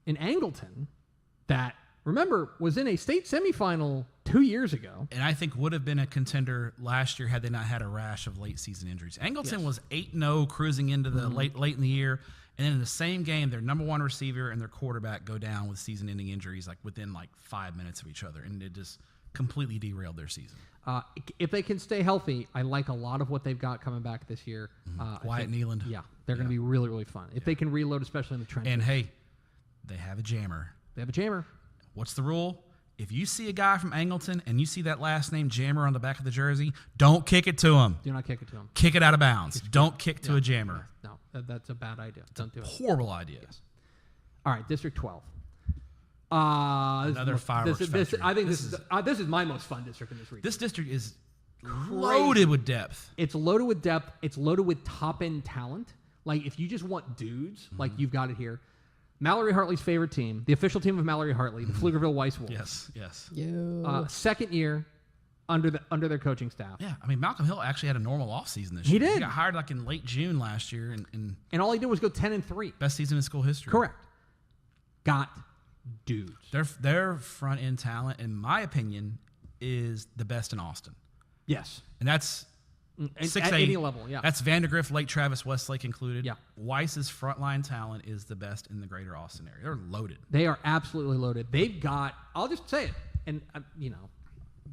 in Angleton that, remember, was in a state semifinal 2 years ago. And I think would have been a contender last year had they not had a rash of late season injuries. Angleton was 8-0 cruising into the late in the year. And then in the same game, their number one receiver and their quarterback go down with season-ending injuries within 5 minutes of each other. And it just completely derailed their season. If they can stay healthy, I like a lot of what they've got coming back this year. Wyatt Nealand. Yeah, they're going to be really, really fun. If they can reload, especially in the trenches. And, hey, they have a jammer. They have a jammer. What's the rule? If you see a guy from Angleton and you see that last name Jammer on the back of the jersey, don't kick it to him. Do not kick it to him. Kick it out of bounds. Don't kick to a jammer. No, that's a bad idea. Don't do it. Horrible idea. Yes. All right, District 12. Another fireworks factory. I think this is my most fun district in this region. This district is loaded with depth. It's loaded with depth. It's loaded with top-end talent. Like, if you just want dudes, like you've got it here. Mallory Hartley's favorite team, the official team of Mallory Hartley, the Pflugerville Weiss Wolves. Yes. Second year under their coaching staff. Yeah, I mean, Malcolm Hill actually had a normal offseason this year. He did. He got hired in late June last year. And all he did was go 10-3. Best season in school history. Correct. Got dudes. Their front-end talent, in my opinion, is the best in Austin. Yes. And that's 6A. At any level, yeah. That's Vandergrift, Lake Travis, Westlake included. Yeah. Weiss's frontline talent is the best in the greater Austin area. They're loaded. They are absolutely loaded. They've got, I'll just say it, and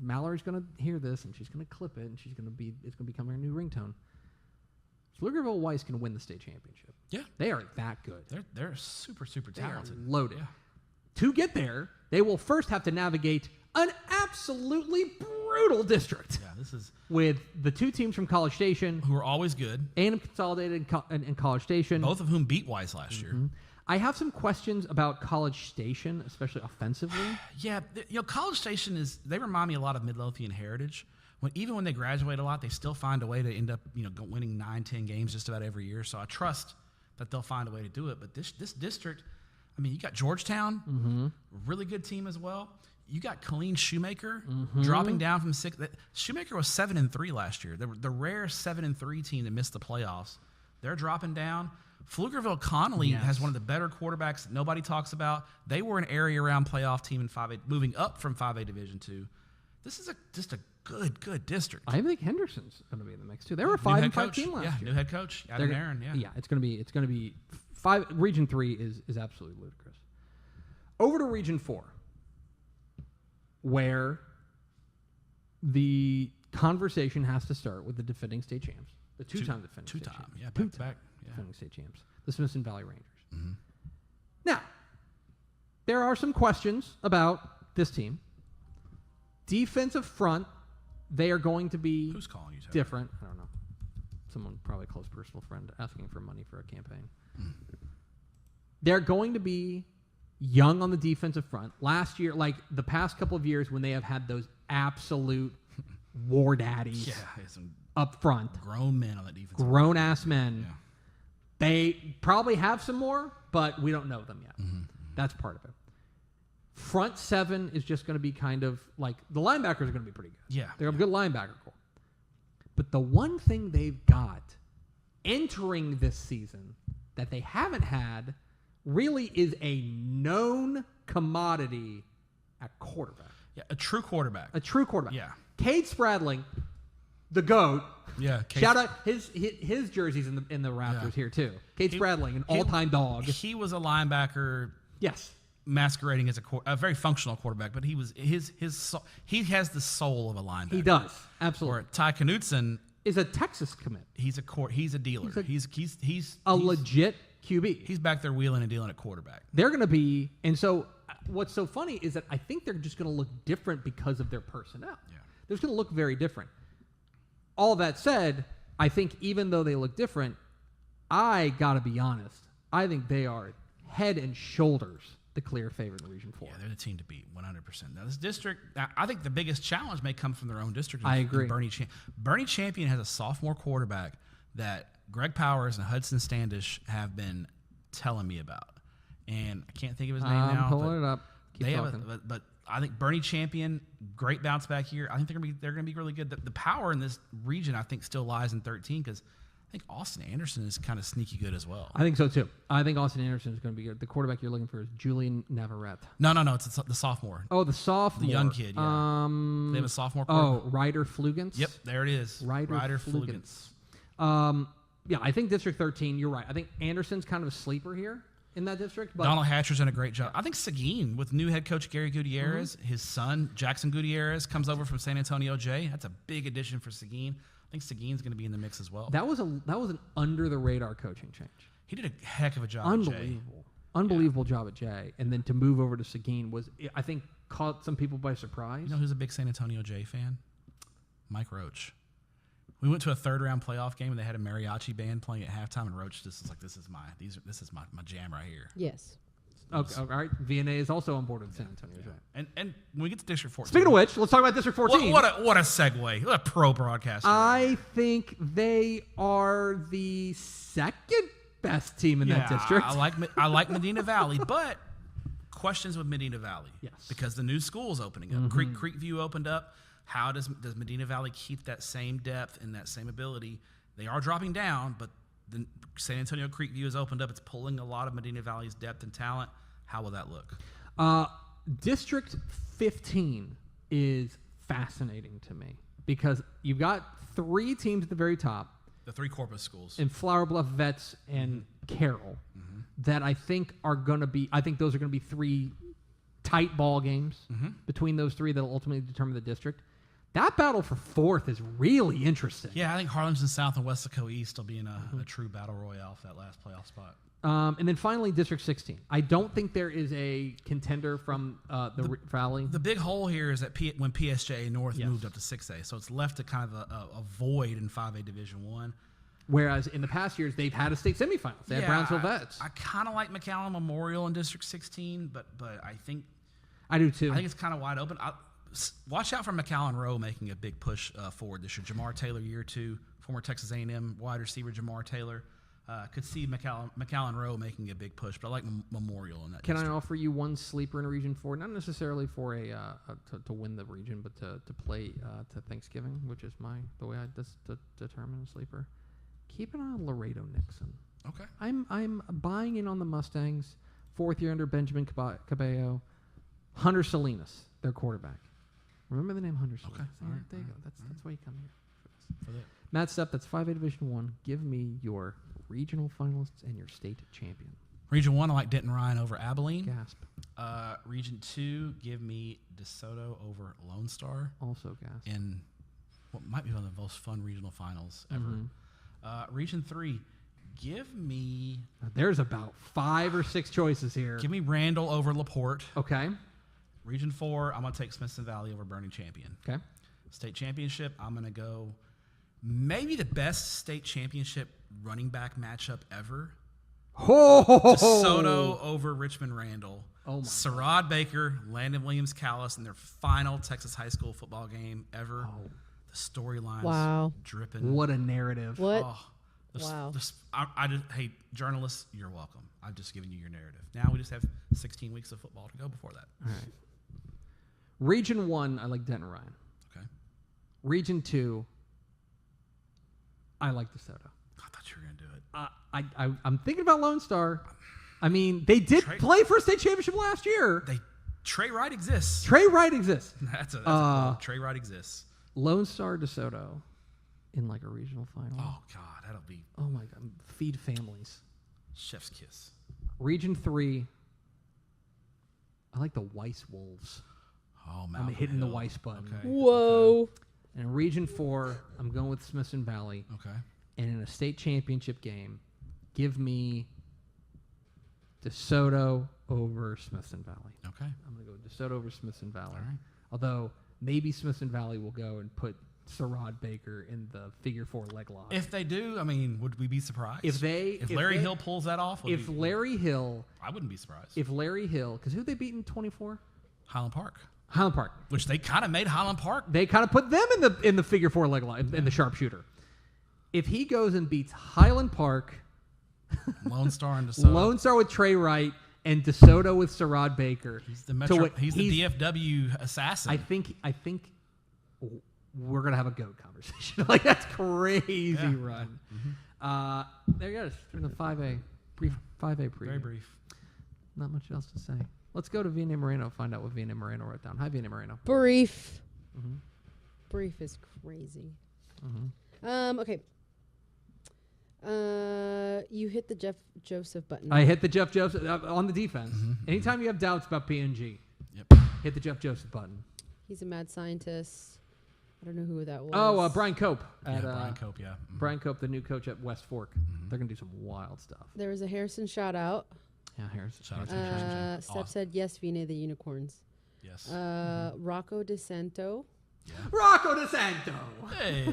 Mallory's going to hear this, and she's going to clip it, and it's going to become her new ringtone. Pflugerville Weiss can win the state championship. Yeah. They are that good. They're super, super They are talented. loaded. Yeah. To get there, they will first have to navigate an absolutely brutal district. Yeah, this is with the two teams from College Station, who are always good. A&M Consolidated and College Station. Both of whom beat Weiss last year. I have some questions about College Station, especially offensively. Yeah, College Station they remind me a lot of Midlothian Heritage. Even when they graduate a lot, they still find a way to end up winning 9-10 games just about every year. So I trust that they'll find a way to do it. But this district, I mean, you got Georgetown, really good team as well. You got Colleen Shoemaker dropping down from 6. Shoemaker was 7-3 last year. The rare 7-3 team that missed the playoffs. They're dropping down. Pflugerville Connolly has one of the better quarterbacks that nobody talks about. They were an area around playoff team in 5A, moving up from 5A Division II. This is just a good district. I think Henderson's going to be in the mix too. They were a 5-5 team last year. New head coach, Adam Aaron. Yeah, it's going to be 5. Region 3 is absolutely ludicrous. Over to Region 4, where the conversation has to start with the defending state champs, the two-time defending state champs. Back-to-back. Defending state champs, the Smithson Valley Rangers. Now, there are some questions about this team. Defensive front, they are going to be Who's calling you, Tony? different. I don't know. Someone, probably a close personal friend, asking for money for a campaign. They're going to be young on the defensive front. Last year, like the past couple of years when they have had those absolute war daddies up front. Grown men on the defense. Grown-ass men. Yeah. They probably have some more, but we don't know them yet. That's part of it. Front 7 is just going to be kind of like the linebackers are going to be pretty good. Yeah. They're a good linebacker core. But the one thing they've got entering this season that they haven't had really is a known commodity at quarterback. Yeah, a true quarterback. A true quarterback. Yeah. Cade Spradling, the GOAT. Yeah. Shout out his jerseys in the Raptors here too. Cade Spradling, an all-time dog. He was a linebacker. Yes. Masquerading as a very functional quarterback, but he has the soul of a linebacker. He does, absolutely. Or Ty Knutson is a Texas commit. He's a dealer. He's a legit QB. He's back there wheeling and dealing at quarterback. They're going to be, and so what's so funny is that I think they're just going to look different because of their personnel. Yeah, they're just going to look very different. All that said, I think even though they look different, I got to be honest. I think they are head and shoulders the clear favorite in Region 4. Yeah, they're the team to beat, 100%. Now, this district, I think the biggest challenge may come from their own district. I agree. Bernie Champion has a sophomore quarterback that Greg Powers and Hudson Standish have been telling me about. And I can't think of his name now. I'm pulling it up. Keep talking. But I think Bernie Champion, great bounce back here. I think they're gonna be really good. The power in this region, I think, still lies in 13 because I think Austin Anderson is kind of sneaky good as well. I think so too. I think Austin Anderson is going to be good. The quarterback you're looking for is Julian Navarrete. No, it's the sophomore. Oh, the sophomore. The young kid, yeah. They have a sophomore quarterback. Ryder Flugans. Yep, there it is. Ryder Flugans. Yeah, I think District 13, you're right. I think Anderson's kind of a sleeper here in that district. But Donald Hatcher's done a great job. I think Seguin, with new head coach Gary Gutierrez, his son, Jackson Gutierrez, comes over from San Antonio J. That's a big addition for Seguin. I think Seguin's going to be in the mix as well. That was an under-the-radar coaching change. He did a heck of a job Unbelievable job at Jay. And then to move over to Seguin was, I think, caught some people by surprise. You know who's a big San Antonio J fan? Mike Roach. We went to a third-round playoff game, and they had a mariachi band playing at halftime, and Roach just was like, this is my jam right here. Yes. Okay, all right. VNA is also on board with San Antonio. Yeah. And when we get to District 14. Speaking of which, let's talk about District 14. What a segue. What a pro broadcaster. I think they are the second best team in that district. I like Medina Valley, but questions with Medina Valley. Yes. Because the new school is opening up. Creekview opened up. How does Medina Valley keep that same depth and that same ability? They are dropping down, but the San Antonio Creekview has opened up. It's pulling a lot of Medina Valley's depth and talent. How will that look? District 15 is fascinating to me because you've got 3 teams at the very top. The 3 Corpus schools. In Flower Bluff, Vets, and Carroll that I think are going to be – I think those are going to be 3 tight ball games between those 3 that will ultimately determine the district. That battle for 4th is really interesting. Yeah, I think Harlingen South and Westaco East will be in a true battle royale for that last playoff spot. And then finally, District 16. I don't think there is a contender from the Valley. The big hole here is that when PSJ North moved up to 6A, so it's left a kind of a void in 5A Division 1. Whereas in the past years, they've had a state semifinals. They had Brownsville Vets. I kind of like McAllen Memorial in District 16, but I think I do too. I think it's kind of wide open. Watch out for McAllen Rowe making a big push forward this year. Jamar Taylor, year 2, former Texas A&M wide receiver Jamar Taylor. Could see McAllen Rowe making a big push, but I like Memorial in that. Can I offer you one sleeper in Region 4? Not necessarily for to win the region, but to play to Thanksgiving, which is the way I determine a sleeper. Keep an eye on Laredo Nixon. Okay. I'm buying in on the Mustangs. 4th year under Benjamin Cabello. Hunter Salinas, their quarterback. Remember the name Hunter Salinas. Okay. All right, there you go. That's why you come here for this. Matt Stepp, that's 5A Division 1. Give me your regional finalists and your state champion. Region 1, I like Denton Ryan over Abilene. Gasp. Region 2, give me DeSoto over Lone Star. Also gasp. In what might be one of the most fun regional finals ever. Region 3, give me... There's about 5 or 6 choices here. Give me Randall over LaPorte. Okay. Region 4, I'm going to take Smithson Valley over Bernie Champion. Okay. State championship, I'm going to go maybe the best state championship running back matchup ever. DeSoto over Richmond Randall. Oh my Sarad Baker, Landon Williams Callis in their final Texas high school football game ever. Oh. The storylines dripping. What a narrative. What? Oh, Wow. Hey, journalists, you're welcome. I've just given you your narrative. Now we just have 16 weeks of football to go before that. All right. Region 1, I like Denton Ryan. Okay. Region 2, I like DeSoto. I thought you were going to do it. I'm thinking about Lone Star. I mean, they did play for a state championship last year. Trey Wright exists. Trey Wright exists. That's a quote. Trey Wright exists. Lone Star DeSoto in like a regional final. Oh, God. That'll be... Oh, my God. Feed families. Chef's kiss. Region 3, I like the Weiss Wolves. Oh, I'm hitting the Weiss button. Okay. Whoa. Okay. And in Region 4, I'm going with Smithson Valley. Okay. And in a state championship game, give me DeSoto over Smithson Valley. Okay. I'm going to go DeSoto over Smithson Valley. All right. Although maybe Smithson Valley will go and put Sarad Baker in the figure 4 leg lock. If they do, I mean, would we be surprised? If Larry Hill pulls that off, Larry Hill, I wouldn't be surprised. If Larry Hill, because who they beat in 24? Highland Park. Highland Park. Which they kind of made Highland Park. They kind of put them in the figure 4 leg lock, in the sharpshooter. If he goes and beats Highland Park, Lone Star and DeSoto. Lone Star with Trey Wright and DeSoto with Sarad Baker. He's the DFW assassin. I think we're gonna have a GOAT conversation. Like, that's crazy run. There you go. Through the 5A preview. Very brief. Not much else to say. Let's go to Vianney Moreno. Find out what Vianney Moreno wrote down. Hi, Vianney Moreno. Brief. Brief is crazy. Okay. You hit the Jeff Joseph button. I hit the Jeff Joseph on the defense. Anytime you have doubts about PNG, hit the Jeff Joseph button. He's a mad scientist. I don't know who that was. Oh, Brian Cope. Brian Cope, Brian Cope, the new coach at West Fork. They're going to do some wild stuff. There was a Harrison shout out. Yeah, Harrison. Shout out to Harrison. Stepp said, yes, Vina, the unicorns. Yes. Rocco DeSanto. Yeah. Rocco DeSanto. Hey.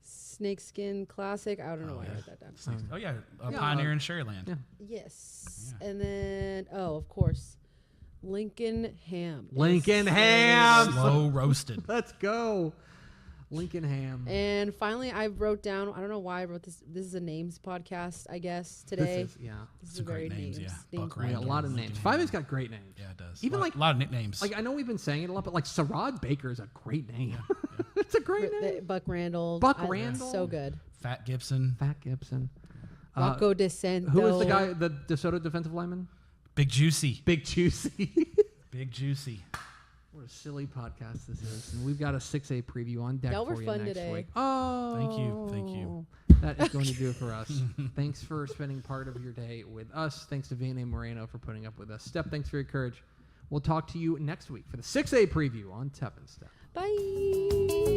Snakeskin Classic. I don't know why I wrote that down. Oh, yeah. Pioneer in Sherryland. Yeah. Yes. Yeah. And then, of course, Lincoln Ham. Lincoln Ham. Slow roasted. Let's go. Lincoln Ham. And finally, I wrote down, I don't know why I wrote this. This is a names podcast, I guess, today. This is a very names, names. yeah. Buck a Randall, lot of names. 5A's got great names. Yeah, it does. Even a lot of nicknames. Like, I know we've been saying it a lot, but like Sarad Baker is a great name. It's a great name. Buck Randall. Randall. So good. Fat Gibson. Rocco DeSanto. Who was the guy, the DeSoto defensive lineman? Big Juicy. Big Juicy. Big Juicy. What a silly podcast this is. And we've got a 6A preview on deck Y'all for were you fun next today. week. Oh. Thank you. That is going to do it for us. Thanks for spending part of your day with us. Thanks to Vianney Moreno for putting up with us. Stepp, thanks for your courage. We'll talk to you next week for the 6A preview on Tepp and Stepp. Bye.